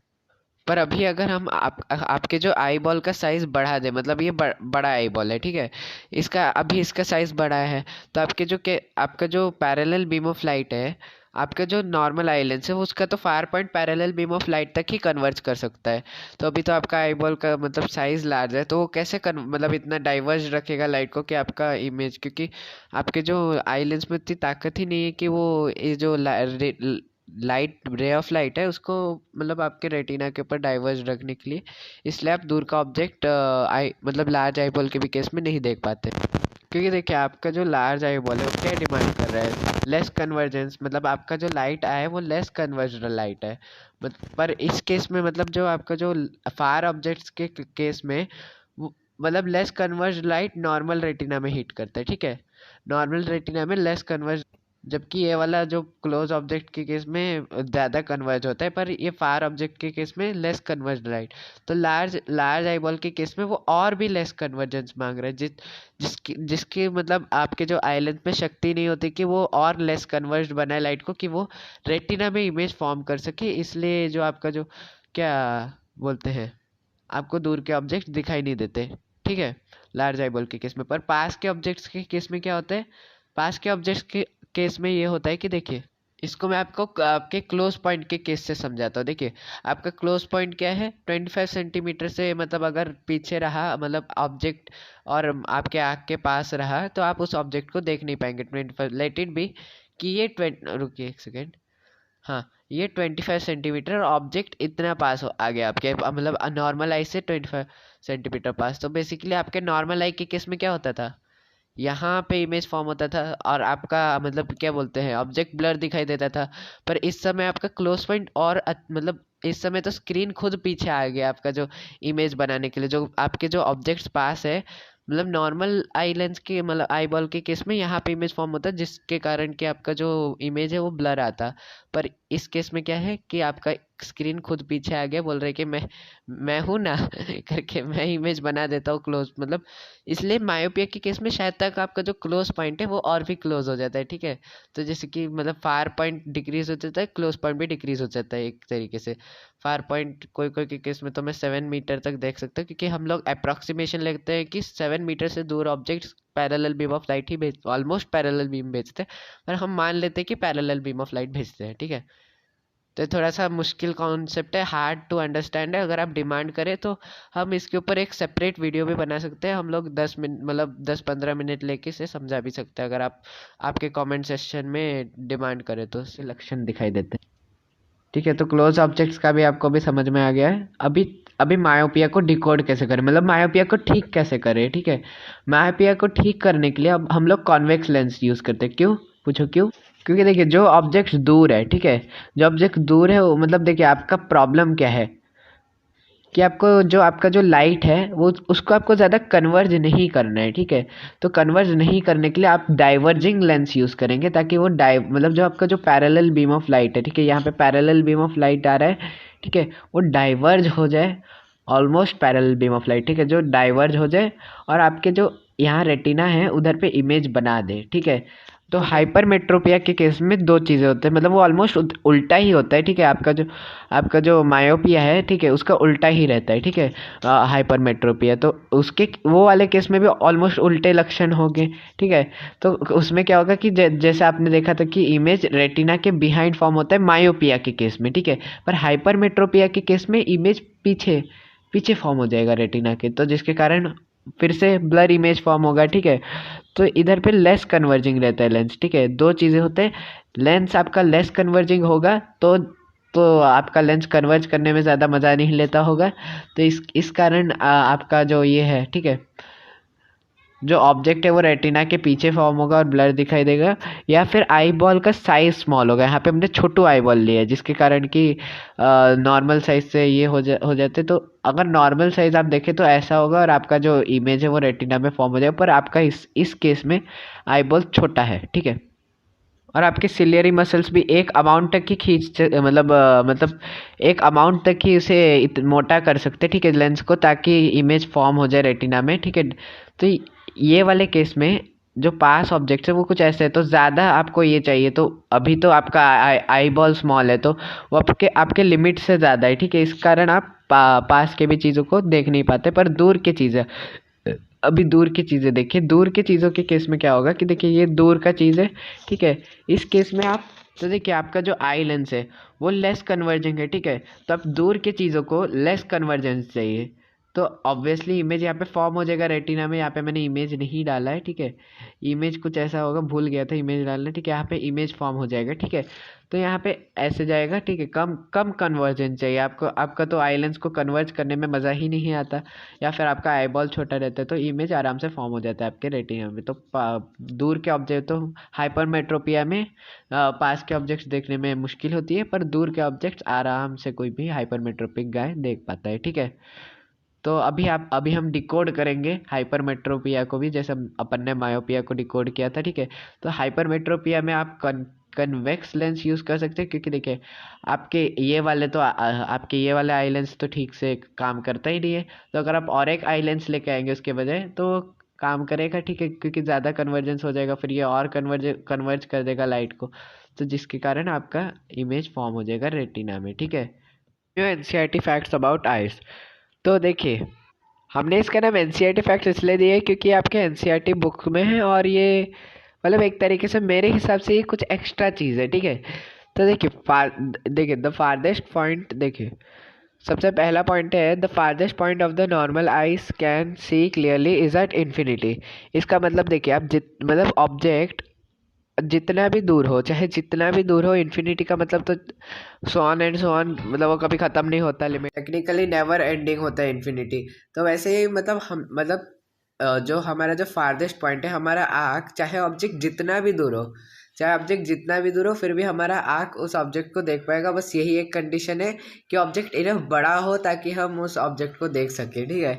पर अभी अगर हम आपके जो आई बॉल का साइज़ बढ़ा दे, मतलब ये बड़ा आई बॉल है, ठीक है, इसका साइज़ बड़ा है, तो आपका जो पैरेलल बीम ऑफ लाइट है, आपका जो नॉर्मल आई लेंस है, उसका तो far point parallel beam of light तक ही कन्वर्ज कर सकता है। तो अभी तो आपका आई बॉल का मतलब साइज़ लार्ज है, तो वो कैसे मतलब इतना डाइवर्ज रखेगा लाइट को कि आपका इमेज, क्योंकि आपके जो आई लेंस में इतनी ताकत ही नहीं है कि वो ये जो लाइट रे ऑफ लाइट है उसको मतलब आपके रेटिना के ऊपर डाइवर्ज रखने के लिए, इसलिए आप दूर का ऑब्जेक्ट आई मतलब लार्ज आई बॉल के भी केस में नहीं देख पाते। क्योंकि देखिए आपका जो लार्ज आई बॉल है वो क्या डिमांड कर रहा है? लेस कन्वर्जेंस, मतलब आपका जो लाइट आया है वो लेस कन्वर्जड लाइट है। पर इस केस में मतलब जो आपका जो फार ऑब्जेक्ट्स के केस में मतलब less converge light normal retina में हिट करता है, ठीक है, नॉर्मल रेटिना में लेस कन्वर्ज, जबकि ये वाला जो क्लोज ऑब्जेक्ट के केस में ज़्यादा कन्वर्ज होता है, पर ये फार ऑब्जेक्ट के केस में लेस कन्वर्ज लाइट। तो लार्ज आईबॉल के केस में वो और भी लेस कन्वर्जेंस मांग रहा है, जिसकी मतलब आपके जो आई लेंस में शक्ति नहीं होती कि वो और लेस कन्वर्ज बनाए लाइट को कि वो रेटिना में इमेज फॉर्म कर सके। इसलिए जो आपका जो क्या बोलते हैं, आपको दूर के ऑब्जेक्ट दिखाई नहीं देते, ठीक है, लार्ज आईबॉल के केस में। पर पास के ऑब्जेक्ट्स के केस में क्या होता है? पास के ऑब्जेक्ट्स के केस में ये होता है कि देखिए, इसको मैं आपको आपके क्लोज पॉइंट के केस से समझाता हूँ। देखिए आपका क्लोज पॉइंट क्या है? 25 सेंटीमीटर से मतलब अगर पीछे रहा मतलब ऑब्जेक्ट और आपके आँख के पास रहा, तो आप उस ऑब्जेक्ट को देख नहीं पाएंगे। 25 लेट इट बी कि ये रुकिए एक सेकेंड, हाँ, ये 25 सेंटीमीटर ऑब्जेक्ट इतना पास हो आ गया आपके मतलब नॉर्मल आई से 25 सेंटीमीटर पास। तो बेसिकली आपके नॉर्मल आई के केस में क्या होता था? यहाँ पे इमेज फॉर्म होता था और आपका मतलब क्या बोलते हैं, ऑब्जेक्ट ब्लर दिखाई देता था। पर इस समय आपका क्लोज पॉइंट और मतलब इस समय तो स्क्रीन खुद पीछे आ गया आपका जो इमेज बनाने के लिए, जो आपके जो ऑब्जेक्ट्स पास है, मतलब नॉर्मल आई लेंस के मतलब आई बॉल के केस में यहाँ पे इमेज फॉर्म होता है, जिसके कारण कि आपका जो इमेज है वो ब्लर आता। पर इस केस में क्या है कि आपका स्क्रीन खुद पीछे आ गया, बोल रहे कि मैं हूँ ना करके मैं इमेज बना देता हूँ क्लोज, मतलब इसलिए मायोपिया के केस में शायद तक आपका जो क्लोज पॉइंट है वो और भी क्लोज हो जाता है, ठीक है। तो जैसे कि मतलब फार पॉइंट डिक्रीज हो जाता है, क्लोज पॉइंट भी डिक्रीज हो जाता है एक तरीके से। फार पॉइंट कोई कोई के केस में तो मैं 7 मीटर तक देख सकता हूँ, क्योंकि हम लोग अप्रॉक्सीमेशन लेते हैं कि 7 मीटर से दूर objects parallel beam of light he almost parallel beam भेजते हैं, पर हम मान लेते हैं कि पैरेलल बीम ऑफ लाइट भेजते हैं, ठीक है। तो थोड़ा सा मुश्किल कॉन्सेप्ट है, हार्ड टू अंडरस्टैंड है। अगर आप डिमांड करें तो हम इसके ऊपर एक सेपरेट वीडियो भी बना सकते हैं। हम लोग 10 मिनट मतलब 10-15 मिनट लेके इसे समझा भी सकते हैं, अगर आप आपके कमेंट सेक्शन में डिमांड करें तो उससे लक्षण दिखाई देते हैं, ठीक है। तो क्लोज ऑब्जेक्ट्स का भी आपको भी समझ में आ गया है। अभी अभी मायोपिया को डिकोड कैसे करें, मतलब मायोपिया को ठीक कैसे करें, ठीक है। मायोपिया को ठीक करने के लिए अब हम लोग कॉन्वेक्स लेंस यूज़ करते हैं। क्यों? पूछो क्यों? क्योंकि देखिए जो ऑब्जेक्ट दूर है, ठीक है, जो ऑब्जेक्ट दूर है वो मतलब देखिए आपका प्रॉब्लम क्या है कि आपको जो आपका जो लाइट है वो उसको आपको ज़्यादा कन्वर्ज नहीं करना है, ठीक है। तो कन्वर्ज नहीं करने के लिए आप डाइवर्जिंग लेंस यूज़ करेंगे ताकि वो मतलब जो आपका जो पैरेलल बीम ऑफ लाइट है, ठीक है, यहाँ पे पैरेलल बीम ऑफ लाइट आ रहा है, ठीक है, वो डाइवर्ज हो जाए, almost parallel beam of light, ठीक है, जो डाइवर्ज हो जाए और आपके जो यहाँ रेटिना है उधर पे इमेज बना दे, ठीक है। तो हाइपरमेट्रोपिया के केस में दो चीज़ें होते हैं, मतलब वो ऑलमोस्ट उल्टा ही होता है, ठीक है। आपका जो मायोपिया है, ठीक है, उसका उल्टा ही रहता है, ठीक है, हाइपरमेट्रोपिया। तो उसके वो वाले केस में भी ऑलमोस्ट उल्टे लक्षण होंगे, ठीक है। तो उसमें क्या होगा कि जैसे आपने देखा था कि इमेज रेटिना के बिहाइंड फॉर्म होता है मायोपिया के केस में, ठीक है, पर हाइपरमेट्रोपिया के केस में इमेज पीछे पीछे फॉर्म हो जाएगा रेटिना के, तो जिसके कारण फिर से ब्लर इमेज फॉर्म होगा, ठीक है। तो इधर पे लेस कन्वर्जिंग रहता है लेंस, ठीक है। दो चीज़ें होते हैं, लेंस आपका लेस कन्वर्जिंग होगा तो आपका लेंस कन्वर्ज करने में ज़्यादा मज़ा नहीं लेता होगा, तो इस कारण आपका जो ये है, ठीक है, जो ऑब्जेक्ट है वो रेटिना के पीछे फॉर्म होगा और ब्लर दिखाई देगा, या फिर आई बॉल का साइज स्मॉल होगा। यहाँ पे हमने छोटू आई बॉल लिया है जिसके कारण कि नॉर्मल साइज से ये हो जाते, तो अगर नॉर्मल साइज आप देखें तो ऐसा होगा और आपका जो इमेज है वो रेटिना में फॉर्म हो जाएगा, पर आपका इस केस में आई बॉल छोटा है, ठीक है। और आपके सिलियरी मसल्स भी एक अमाउंट तक ही मतलब एक अमाउंट तक ही उसे मोटा कर सकते हैं, ठीक है, लेंस को, ताकि इमेज फॉर्म हो जाए रेटिना में, ठीक है। तो ये वाले केस में जो पास ऑब्जेक्ट है वो कुछ ऐसे है, तो ज़्यादा आपको ये चाहिए, तो अभी तो आपका आई बॉल स्मॉल है तो वो आपके लिमिट से ज़्यादा है, ठीक है। इस कारण आप पास के भी चीज़ों को देख नहीं पाते, पर दूर की चीज़ें, अभी दूर की चीज़ें देखिए, दूर की चीज़ों के केस में क्या होगा कि देखिए ये दूर का चीज़ है, ठीक है। इस केस में आप तो देखिए आपका जो आई लेंस है वो लेस कन्वर्जिंग है, ठीक है, तो अब दूर की चीज़ों को लेस कन्वर्जेंस चाहिए, तो ऑब्वियसली इमेज यहाँ पे फॉर्म हो जाएगा रेटिना में। यहाँ पे मैंने इमेज नहीं डाला है, ठीक है, इमेज कुछ ऐसा होगा, भूल गया था इमेज डालना, ठीक है, यहाँ पे इमेज फॉर्म हो जाएगा, ठीक है। तो यहाँ पे ऐसे जाएगा, ठीक है, कम कम कन्वर्जेंस चाहिए आपको, आपका तो आई लेंस को कन्वर्ज करने में मज़ा ही नहीं आता, या फिर आपका आई बॉल छोटा रहता है तो इमेज आराम से फॉर्म हो जाता है आपके रेटिना में। तो दूर के ऑब्जेक्ट तो हाइपरमेट्रोपिया में पास के ऑब्जेक्ट्स देखने में मुश्किल होती है, पर दूर के ऑब्जेक्ट्स आराम से कोई भी हाइपरमेट्रोपिक गाय देख पाता है, ठीक है। तो अभी हम डिकोड करेंगे हाइपरमेट्रोपिया को भी, जैसे अपन ने मायोपिया को डिकोड किया था, ठीक है। तो हाइपरमेट्रोपिया में आप कन्वेक्स लेंस यूज़ कर सकते हैं, क्योंकि देखिए आपके ये वाले आई लेंस तो ठीक से काम करता ही नहीं है, तो अगर आप और एक आई लेंस लेके आएंगे उसके बजाय तो काम करेगा, ठीक है, क्योंकि ज़्यादा कन्वर्जेंस हो जाएगा, फिर ये और कन्वर्ज कर देगा लाइट को, तो जिसके कारण आपका इमेज फॉर्म हो जाएगा रेटिना में, ठीक है। जो एनसीईआरटी फैक्ट्स अबाउट आइज, तो देखिए हमने इसका नाम एनसीईआरटी फैक्ट्स इसलिए दिया है क्योंकि आपके एनसीईआरटी बुक में है, और ये मतलब एक तरीके से मेरे हिसाब से ये कुछ एक्स्ट्रा चीज़ है, ठीक है। तो देखिए द फारदेस्ट पॉइंट, देखिए सबसे पहला पॉइंट है the farthest point of the normal eyes can see clearly is at infinity. इसका मतलब देखिए आप मतलब ऑब्जेक्ट जितना भी दूर हो, चाहे जितना भी दूर हो, इन्फिनिटी का मतलब तो so on and so on, मतलब वो कभी ख़त्म नहीं होता, लिमिट टेक्निकली नेवर एंडिंग होता है इन्फिनिटी। तो वैसे ही मतलब हम जो हमारा जो फारदेस्ट पॉइंट है, हमारा आँख चाहे ऑब्जेक्ट जितना भी दूर हो, फिर भी हमारा आँख उस ऑब्जेक्ट को देख पाएगा। बस यही एक कंडीशन है कि ऑब्जेक्ट इनफ बड़ा हो ताकि हम उस ऑब्जेक्ट को देख सकें, ठीक है।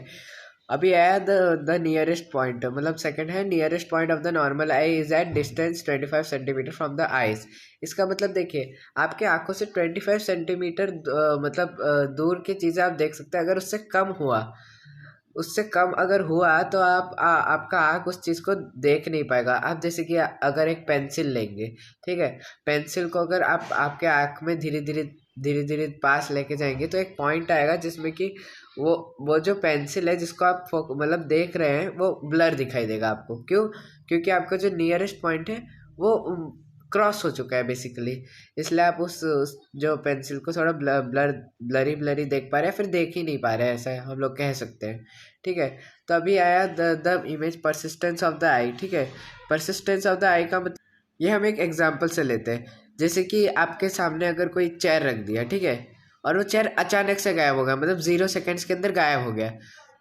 अभी आया द नियरेस्ट पॉइंट, मतलब सेकंड है nearest point of the normal I is at distance 25 centimetre from the eyes. इसका मतलब देखिए आपके आंखों से 25 सेंटीमीटर दूर की चीज़ें आप देख सकते हैं। अगर उससे कम अगर हुआ तो आपका आँख उस चीज़ को देख नहीं पाएगा। आप जैसे कि अगर एक पेंसिल लेंगे, ठीक है, पेंसिल को अगर आप आपके आँख में धीरे धीरे पास लेके जाएंगे तो एक पॉइंट आएगा जिसमें कि वो जो पेंसिल है जिसको आप मतलब देख रहे हैं वो ब्लर दिखाई देगा आपको। क्यों? क्योंकि आपका जो नियरेस्ट पॉइंट है वो क्रॉस हो चुका है बेसिकली, इसलिए आप उस जो पेंसिल को थोड़ा ब्लरी देख पा रहे हैं, फिर देख ही नहीं पा रहे हैं, ऐसा हम लोग कह सकते हैं, ठीक है। तो अभी आया the image persistence of the eye, ठीक है। परसिस्टेंस ऑफ द आई का मतलब ये हम एक एग्जाम्पल से लेते हैं, जैसे कि आपके सामने अगर कोई चेयर रख दिया, ठीक है, और वो चेयर अचानक से गायब हो गया, मतलब 0 सेकेंड्स के अंदर गायब हो गया,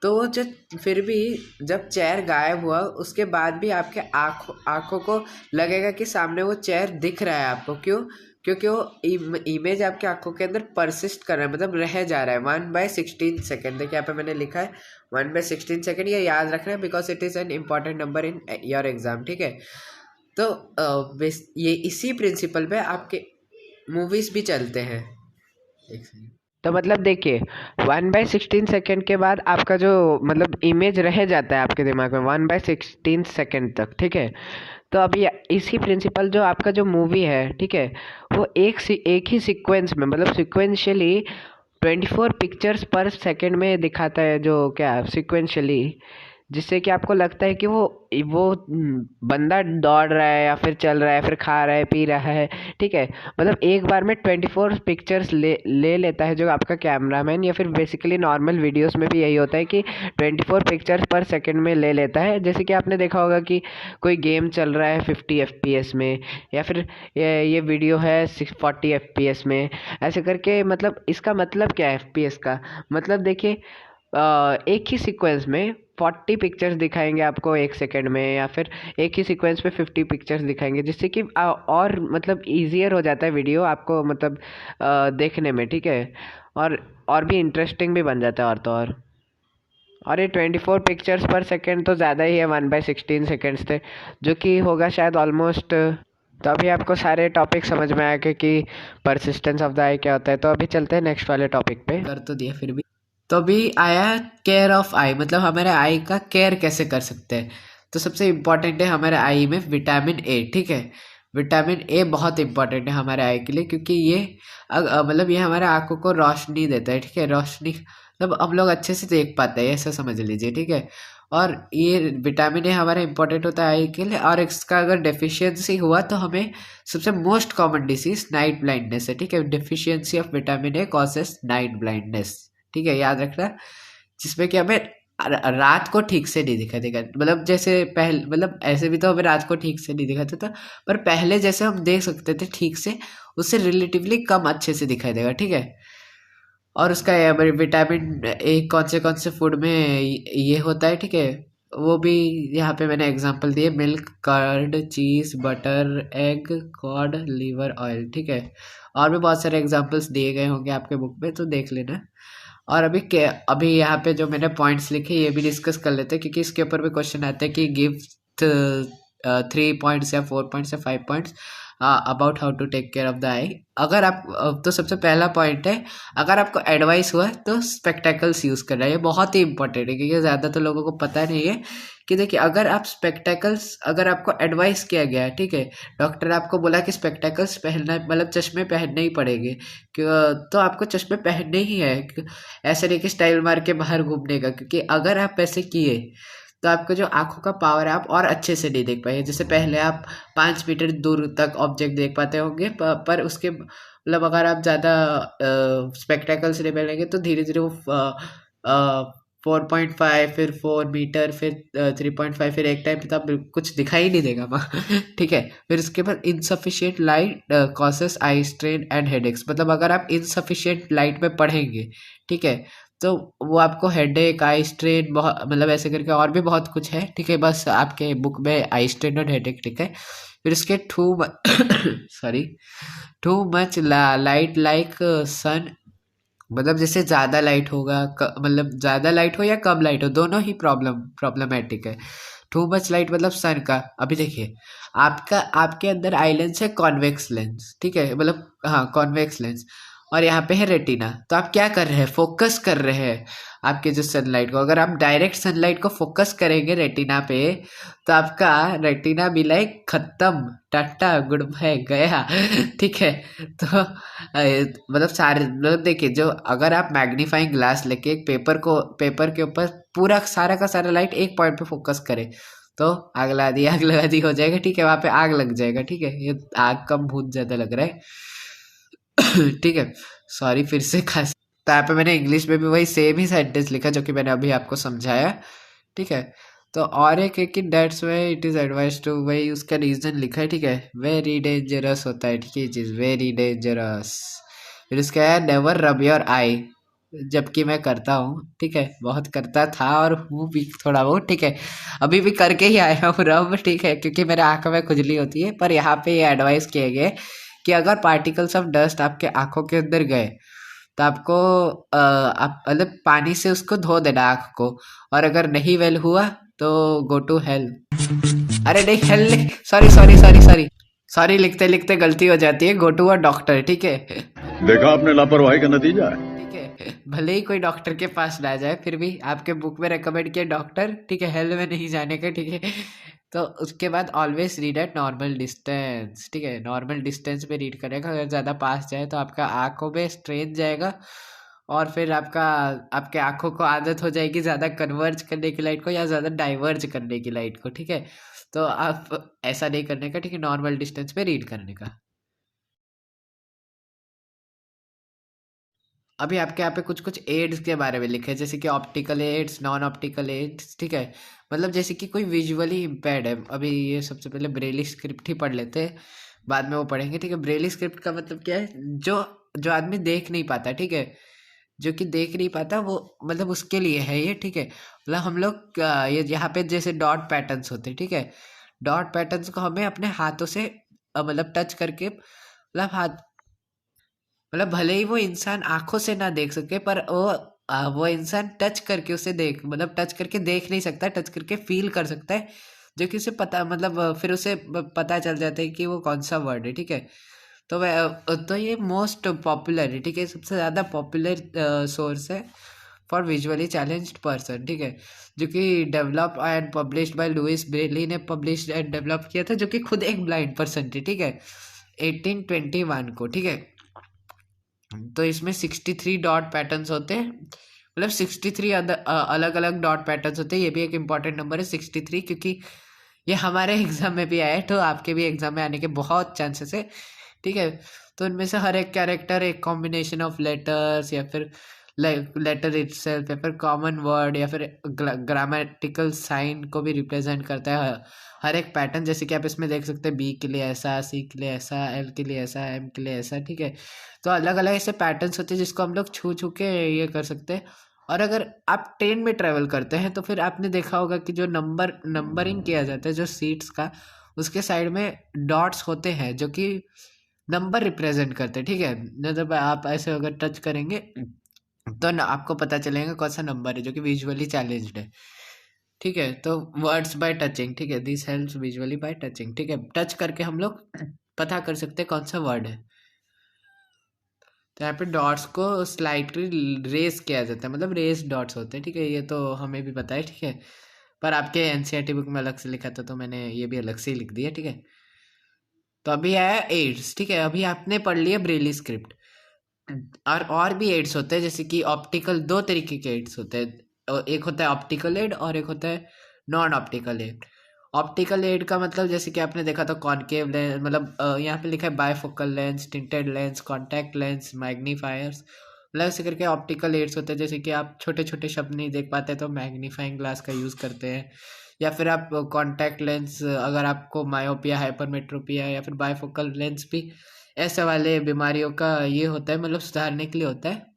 तो वो जो फिर भी जब चेयर गायब हुआ उसके बाद भी आपके आँखों को लगेगा कि सामने वो चेयर दिख रहा है आपको। क्यों? क्योंकि वो इमेज आपके आंखों के अंदर परसिस्ट कर रहा है, मतलब रह जा रहा है 1/16 देखिए यहाँ पे मैंने लिखा है 1/16 ये याद रखना है because it is an important number in your exam. ठीक है, तो ये इसी प्रिंसिपल पे आपके मूवीज भी चलते हैं। एक सेकंड। तो मतलब देखिए 1/16 के बाद आपका जो मतलब इमेज रह जाता है आपके दिमाग में 1/16 तक। ठीक है, तो अभी इसी प्रिंसिपल जो आपका जो मूवी है, ठीक है, वो एक ही सीक्वेंस में मतलब सिक्वेंशियली 24 पिक्चर्स पर सेकंड में दिखाता है, जो क्या सिक्वेंशियली, जिससे कि आपको लगता है कि वो बंदा दौड़ रहा है या फिर चल रहा है, फिर खा रहा है, पी रहा है। ठीक है, मतलब एक बार में 24 पिक्चर्स ले लेता है जो आपका कैमरामैन, या फिर बेसिकली नॉर्मल वीडियोस में भी यही होता है कि 24 पिक्चर्स पर सेकंड में ले लेता है। जैसे कि आपने देखा होगा कि कोई गेम चल रहा है 50 FPS में, या फिर ये वीडियो है 40 FPS में, ऐसे करके। मतलब इसका मतलब क्या है FPS का मतलब? देखिए एक ही सीक्वेंस में 40 पिक्चर्स दिखाएंगे आपको एक सेकंड में, या फिर एक ही सीक्वेंस में 50 पिक्चर्स दिखाएंगे, जिससे कि और मतलब ईजियर हो जाता है वीडियो आपको मतलब देखने में। ठीक है, और भी इंटरेस्टिंग भी बन जाता है। और तो और ये 24 पिक्चर्स पर सेकंड तो ज़्यादा ही है, 1/16 सेकेंड्स थे, जो कि होगा शायद ऑलमोस्ट। तो अभी आपको सारे टॉपिक समझ में आया कि परसिस्टेंस ऑफ द आई क्या होता है। तो अभी चलते हैं नेक्स्ट वाले टॉपिक पे। कर तो दिया फिर भी। तो अभी आया केयर ऑफ आई, मतलब हमारे आई का केयर कैसे कर सकते हैं। तो सबसे इम्पॉर्टेंट है हमारे आई में विटामिन ए। ठीक है, विटामिन ए बहुत इंपॉर्टेंट है हमारे आई के लिए, क्योंकि ये मतलब ये हमारे आंखों को रोशनी देता है। ठीक है, रोशनी मतलब हम लोग अच्छे से देख पाते हैं, ऐसा समझ लीजिए। ठीक है, और ये विटामिन ए हमारा इंपॉर्टेंट होता है आई के लिए, और इसका अगर डेफिशिएंसी हुआ तो हमें सबसे most common disease night blindness है। ठीक है, deficiency of vitamin A causes night blindness. ठीक है, याद रखना, जिसमें कि हमें रात को ठीक से नहीं दिखा देगा। मतलब जैसे पहले, मतलब ऐसे भी तो हमें रात को ठीक से नहीं दिखाता था, पर पहले जैसे हम देख सकते थे ठीक से, उससे रिलेटिवली कम अच्छे से दिखाई देगा। ठीक है, और उसका विटामिन ए कौन से फूड में ये होता है। ठीक है, वो भी यहाँ पे मैंने एग्जांपल दिए, milk, curd, cheese, butter, egg, cod, liver oil. ठीक है, और भी बहुत सारे एग्जांपल्स दिए गए होंगे आपके बुक में, तो देख लेना। और अभी यहाँ पे जो मैंने पॉइंट्स लिखे ये भी डिस्कस कर लेते हैं, क्योंकि इसके ऊपर भी क्वेश्चन आते हैं कि गिव 3 पॉइंट्स या 4 पॉइंट्स या 5 points about how to take care of the eye. अगर आप तो सबसे पहला पॉइंट है, अगर आपको एडवाइस हुआ तो स्पेक्टेकल्स यूज़ करना है। ये बहुत ही इंपॉर्टेंट है, क्योंकि ज़्यादातर लोगों को पता नहीं है कि देखिए अगर आप स्पेक्टेकल्स, अगर आपको एडवाइस किया गया है, ठीक है, डॉक्टर ने आपको बोला कि स्पेक्टेकल्स पहनना, मतलब चश्मे पहनने ही पड़ेंगे, तो आपको चश्मे पहनने ही है। ऐसे नहीं कि स्टाइल मार के बाहर घूमने का, क्योंकि अगर आप ऐसे किए तो आपका जो आंखों का पावर है आप और अच्छे से नहीं देख पाएंगे। जैसे पहले आप 5 मीटर दूर तक ऑब्जेक्ट देख पाते होंगे, पर उसके मतलब अगर आप ज़्यादा स्पेक्टेकल्स नहीं पहनेंगे तो धीरे धीरे वो 4.5, फिर 4 मीटर, फिर 3.5, फिर एक टाइम पे तो आप कुछ दिखाई नहीं देगा वहाँ। ठीक है, फिर उसके बाद insufficient light causes eye strain and headaches. मतलब अगर आप इनसफिशियंट लाइट में पढ़ेंगे, ठीक है, तो वो आपको हेडेक, आई स्ट्रेन, बहुत मतलब ऐसे करके और भी बहुत कुछ है। ठीक है, बस आपके बुक में आई स्ट्रेन और हेडेक ठीक है। फिर इसके टू मच लाइट लाइक सन, मतलब जैसे ज़्यादा लाइट होगा, मतलब ज़्यादा लाइट हो या कम लाइट हो, दोनों ही प्रॉब्लमेटिक है। टू मच लाइट मतलब सन का, अभी देखिए आपके अंदर आई लेंस है कॉन्वेक्स लेंस, ठीक है, मतलब हाँ कॉन्वेक्स लेंस, और यहाँ पे है रेटिना। तो आप क्या कर रहे हैं, फोकस कर रहे हैं आपके जो सनलाइट को। अगर आप डायरेक्ट सनलाइट को फोकस करेंगे रेटिना पे, तो आपका रेटिना भी लाइक खत्म, टाटा गुड बाय गया। ठीक है, तो मतलब सारे मतलब देखिए, जो अगर आप मैग्नीफाइंग ग्लास लेके एक पेपर के ऊपर पूरा सारा का सारा लाइट एक पॉइंट पे फोकस करें, तो आग लगा दी हो जाएगा। ठीक है, वहाँ पे आग लग जाएगा। ठीक है, ये आग कम बहुत ज़्यादा लग रहा है। ठीक है, सॉरी फिर से खास। तो यहाँ पे मैंने इंग्लिश में भी वही सेम ही सेंटेंस लिखा जो कि मैंने अभी आपको समझाया। ठीक है, तो और एक है कि that's way it is advice to, वही उसका रीज़न लिखा है। ठीक है, वेरी डेंजरस होता है। ठीक है, ये चीज़ वेरी डेंजरस। फिर इसका है नेवर रब योर आई, जबकि मैं करता हूँ, ठीक है, बहुत करता था और हूँ भी थोड़ा बहुत, ठीक है। अभी भी करके ही आया हूँ रब, ठीक है, क्योंकि मेरे आंखों में खुजली होती है। पर यहाँ पे ये एडवाइस किए गए कि अगर पार्टिकल्स ऑफ डस्ट आपके आंखों के अंदर गए तो आपको आप मतलब पानी से उसको धो देना आंख को, और अगर नहीं वेल हुआ तो गो टू हेल। अरे नहीं, हेल नहीं, sorry sorry sorry sorry sorry, लिखते लिखते गलती हो जाती है, गो टू अ डॉक्टर, ठीक है। देखा आपने लापरवाही का नतीजा है। ठीक है, भले ही कोई डॉक्टर के पास ना जाए, फिर भी आपके बुक में रेकमेंड किया डॉक्टर, ठीक है, हेल्थ में नहीं जाने का, ठीक है। तो उसके बाद always read eight normal distance, ठीक है, नॉर्मल डिस्टेंस पे रीड करेगा। अगर ज़्यादा पास जाए तो आपका आंखों में स्ट्रेन जाएगा, और फिर आपके आंखों को आदत हो जाएगी ज़्यादा कन्वर्ज करने की लाइट को या ज़्यादा डाइवर्ज करने की लाइट को, ठीक है। तो आप ऐसा नहीं करने का, ठीक है, नॉर्मल डिस्टेंस पे रीड करने का। अभी आपके यहाँ पे कुछ कुछ एड्स के बारे में लिखे हैं, जैसे कि optical aids, non optical aids, ठीक है। मतलब जैसे कि कोई विजुअली इम्पेयर्ड है, अभी ये सबसे पहले ब्रेली स्क्रिप्ट ही पढ़ लेते हैं, बाद में वो पढ़ेंगे, ठीक है। ब्रेली स्क्रिप्ट का मतलब क्या है? जो जो आदमी देख नहीं पाता, ठीक है, जो कि देख नहीं पाता, वो मतलब उसके लिए है ये, ठीक है। मतलब हम लोग ये यहाँ पे जैसे डॉट पैटर्न्स होते हैं, ठीक है, डॉट पैटर्न्स को हमें अपने हाथों से मतलब टच करके, मतलब हाथ, मतलब भले ही वो इंसान आंखों से ना देख सके, पर वो इंसान टच करके उसे देख, मतलब टच करके देख नहीं सकता, टच करके फील कर सकता है, जो कि उसे पता, मतलब फिर उसे पता चल जाता है कि वो कौन सा वर्ड है, ठीक है। तो वह तो ये मोस्ट पॉपुलर है, ठीक है, सबसे ज़्यादा पॉपुलर सोर्स है फॉर विजुअली चैलेंज्ड पर्सन, ठीक है, जो कि develop and published by Louis Braille ने पब्लिश एंड डेवलप किया था, जो कि खुद एक ब्लाइंड पर्सन थे, ठीक है, 1821 को, ठीक है। तो इसमें 63 डॉट पैटर्न्स होते हैं, मतलब 63 अलग अलग डॉट पैटर्न्स होते हैं। ये भी एक इम्पॉर्टेंट नंबर है 63, क्योंकि ये हमारे एग्जाम में भी आया है, तो आपके भी एग्जाम में आने के बहुत चांसेस है, ठीक है। तो इनमें से हर एक कैरेक्टर एक कॉम्बिनेशन ऑफ लेटर्स, या फिर लेटर इटसेल्फ, या फिर कॉमन वर्ड, या फिर ग्रामेटिकल साइन को भी रिप्रेजेंट करता है हर एक पैटर्न। जैसे कि आप इसमें देख सकते हैं, बी के लिए ऐसा, सी के लिए ऐसा, एल के लिए ऐसा, एम के लिए ऐसा, ठीक है। तो अलग अलग ऐसे पैटर्न्स होते हैं जिसको हम लोग छू छू के ये कर सकते हैं। और अगर आप ट्रेन में ट्रेवल करते हैं तो फिर आपने देखा होगा कि जो नंबरिंग किया जाता है जो सीट्स का, उसके साइड में डॉट्स होते हैं जो कि नंबर रिप्रेजेंट करते हैं, ठीक है। मतलब आप ऐसे अगर टच करेंगे तो आपको पता चलेगा कौन सा नंबर है, जो कि विजुअली चैलेंज्ड है, ठीक है। तो वर्ड्स बाय टचिंग, ठीक है, this helps visually bye touching, ठीक है, टच करके हम लोग पता कर सकते हैं कौन सा वर्ड है। तो यहाँ पे डॉट्स को स्लाइटली रेस किया जाता है, मतलब रेस डॉट्स होते हैं, ठीक है, ये तो हमें भी पता है, ठीक है। पर आपके एनसीईआरटी बुक में अलग से लिखा था, तो मैंने ये भी अलग से ही लिख दिया, ठीक है। तो अभी आया एड्स, ठीक है, अभी आपने पढ़ लिया ब्रेली स्क्रिप्ट। और भी एड्स होते हैं, जैसे कि ऑप्टिकल, दो तरीके के एड्स होते हैं, एक होता है ऑप्टिकल एड और एक होता है non optical aid. Optical aid का मतलब जैसे कि आपने देखा था कॉनकेव लेंस, मतलब यहाँ पे लिखा है bifocal lens, tinted lens, contact lens, magnifiers, मतलब ऐसे करके ऑप्टिकल एड्स होते हैं। जैसे कि आप छोटे छोटे शब्द नहीं देख पाते तो मैग्नीफाइंग ग्लास का यूज़ करते हैं, या फिर आप कॉन्टैक्ट लेंस, अगर आपको मायोपिया, हाइपरमेट्रोपिया, या फिर बायफोकल लेंस भी ऐसे वाले बीमारियों का ये होता है, मतलब सुधारने के लिए होता है।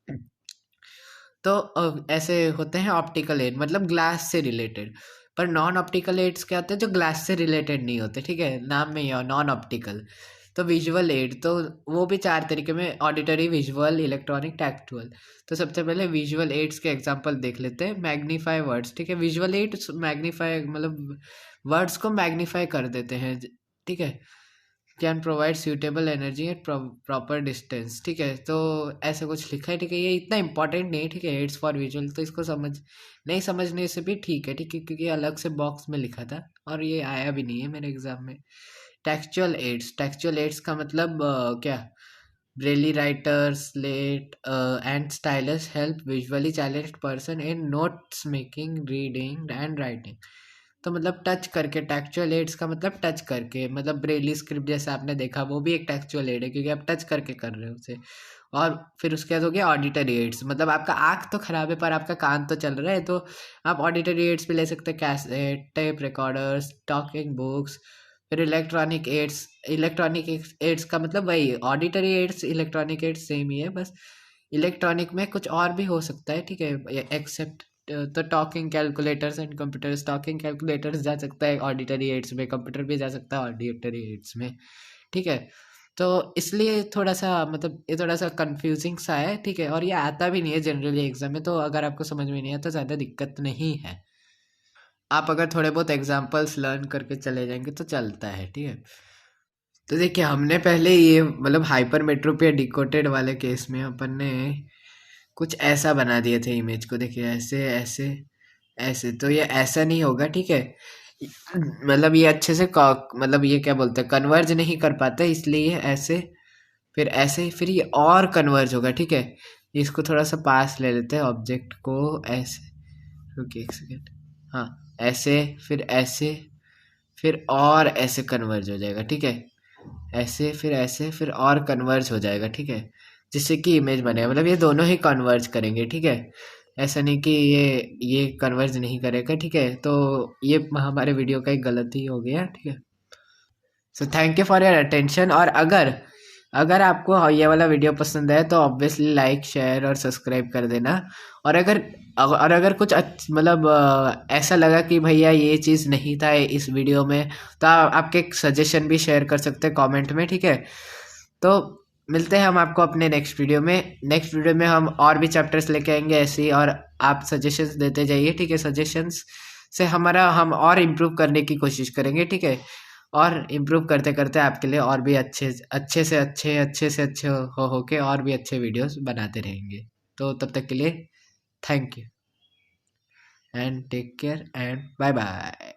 तो ऐसे होते हैं ऑप्टिकल एड, मतलब ग्लास से रिलेटेड। पर नॉन ऑप्टिकल एड्स क्या होते हैं, जो ग्लास से रिलेटेड नहीं होते, ठीक है, नाम में ही है नॉन ऑप्टिकल। तो विजुअल एड, तो वो भी चार तरीके में, ऑडिटरी, विजुअल, इलेक्ट्रॉनिक, टैक्टुअल। तो सबसे पहले विजुअल एड्स के एग्जांपल देख लेते हैं। मैग्नीफाई वर्ड्स, ठीक है, विजुअल एड्स मैग्नीफाई, मतलब वर्ड्स को मैग्नीफाई कर देते हैं, ठीक है। Can provide suitable energy at proper distance, ठीक है। तो ऐसे कुछ लिखा है, ठीक है, ये इतना इंपॉर्टेंट नहीं है, ठीक है, एड्स फॉर विजुअल, तो इसको नहीं समझने से भी ठीक है, ठीक है, क्योंकि अलग से बॉक्स में लिखा था और ये आया भी नहीं है मेरे एग्जाम में। टेक्सचुअल एड्स का मतलब क्या, Braille writer, slate and stylus help visually challenged person in notes making, reading and writing. तो मतलब टच करके, टेक्सचुअल एड्स का मतलब टच करके, मतलब ब्रेली स्क्रिप्ट जैसे आपने देखा वो भी एक टेक्सचुअल एड है, क्योंकि आप टच करके कर रहे हो उसे। और फिर उसके बाद हो गया ऑडिटरी एड्स, मतलब आपका आँख तो खराब है पर आपका कान तो चल रहा है, तो आप ऑडिटरी एड्स भी ले सकते हैं, cassette, tape recorders, talking books. फिर इलेक्ट्रॉनिक एड्स का मतलब वही, auditory aids, electronic aids same ही है, बस इलेक्ट्रॉनिक में कुछ और भी हो सकता है, ठीक है, एक्सेप्ट तो talking calculators and computers, talking calculators जा सकता है ऑडिटरी एड्स में, कंप्यूटर भी जा सकता है ऑडिटरी एड्स में, ठीक है। तो इसलिए थोड़ा सा मतलब ये थोड़ा सा कंफ्यूजिंग सा है, ठीक है, और ये आता भी नहीं है जनरली एग्जाम में, तो अगर आपको समझ में नहीं आता ज़्यादा दिक्कत नहीं है। आप अगर थोड़े बहुत एग्जाम्पल्स लर्न करके चले जाएंगे तो चलता है, ठीक है। तो देखिए हमने पहले ये मतलब हाइपर मेट्रोपिया डिकोटेड वाले केस में अपन ने कुछ ऐसा बना दिए थे इमेज को, देखिए ऐसे ऐसे ऐसे, तो ये ऐसा नहीं होगा, ठीक है। मतलब ये अच्छे से मतलब ये क्या बोलते हैं, कन्वर्ज नहीं कर पाते, इसलिए ऐसे फिर ये और कन्वर्ज होगा, ठीक है। इसको थोड़ा सा पास ले लेते हैं ऑब्जेक्ट को, ऐसे, रुकिए एक सेकेंड, हाँ ऐसे फिर और ऐसे कन्वर्ज हो जाएगा, ठीक है। ऐसे फिर और कन्वर्ज हो जाएगा, ठीक है, जिससे कि इमेज बनेगा। मतलब ये दोनों ही कन्वर्ज करेंगे, ठीक है, ऐसा नहीं कि ये कन्वर्ज नहीं करेगा, ठीक है। तो ये हमारे वीडियो का एक गलती हो गया, ठीक है। So thank you for your attention. और अगर आपको ये वाला वीडियो पसंद है तो ऑब्वियसली लाइक शेयर और सब्सक्राइब कर देना। और अगर कुछ मतलब ऐसा लगा कि भैया ये चीज़ नहीं था इस वीडियो में, तो आपके सजेशन भी शेयर कर सकते हैं कमेंट में, ठीक है। तो मिलते हैं हम आपको अपने नेक्स्ट वीडियो में हम और भी चैप्टर्स लेके आएंगे ऐसे ही, और आप सजेशंस देते जाइए, ठीक है। सजेशंस से हम और इम्प्रूव करने की कोशिश करेंगे, ठीक है। और इम्प्रूव करते करते आपके लिए और भी अच्छे से अच्छे हो के और भी अच्छे वीडियोस बनाते रहेंगे। तो तब तक के लिए thank you and take care and bye bye.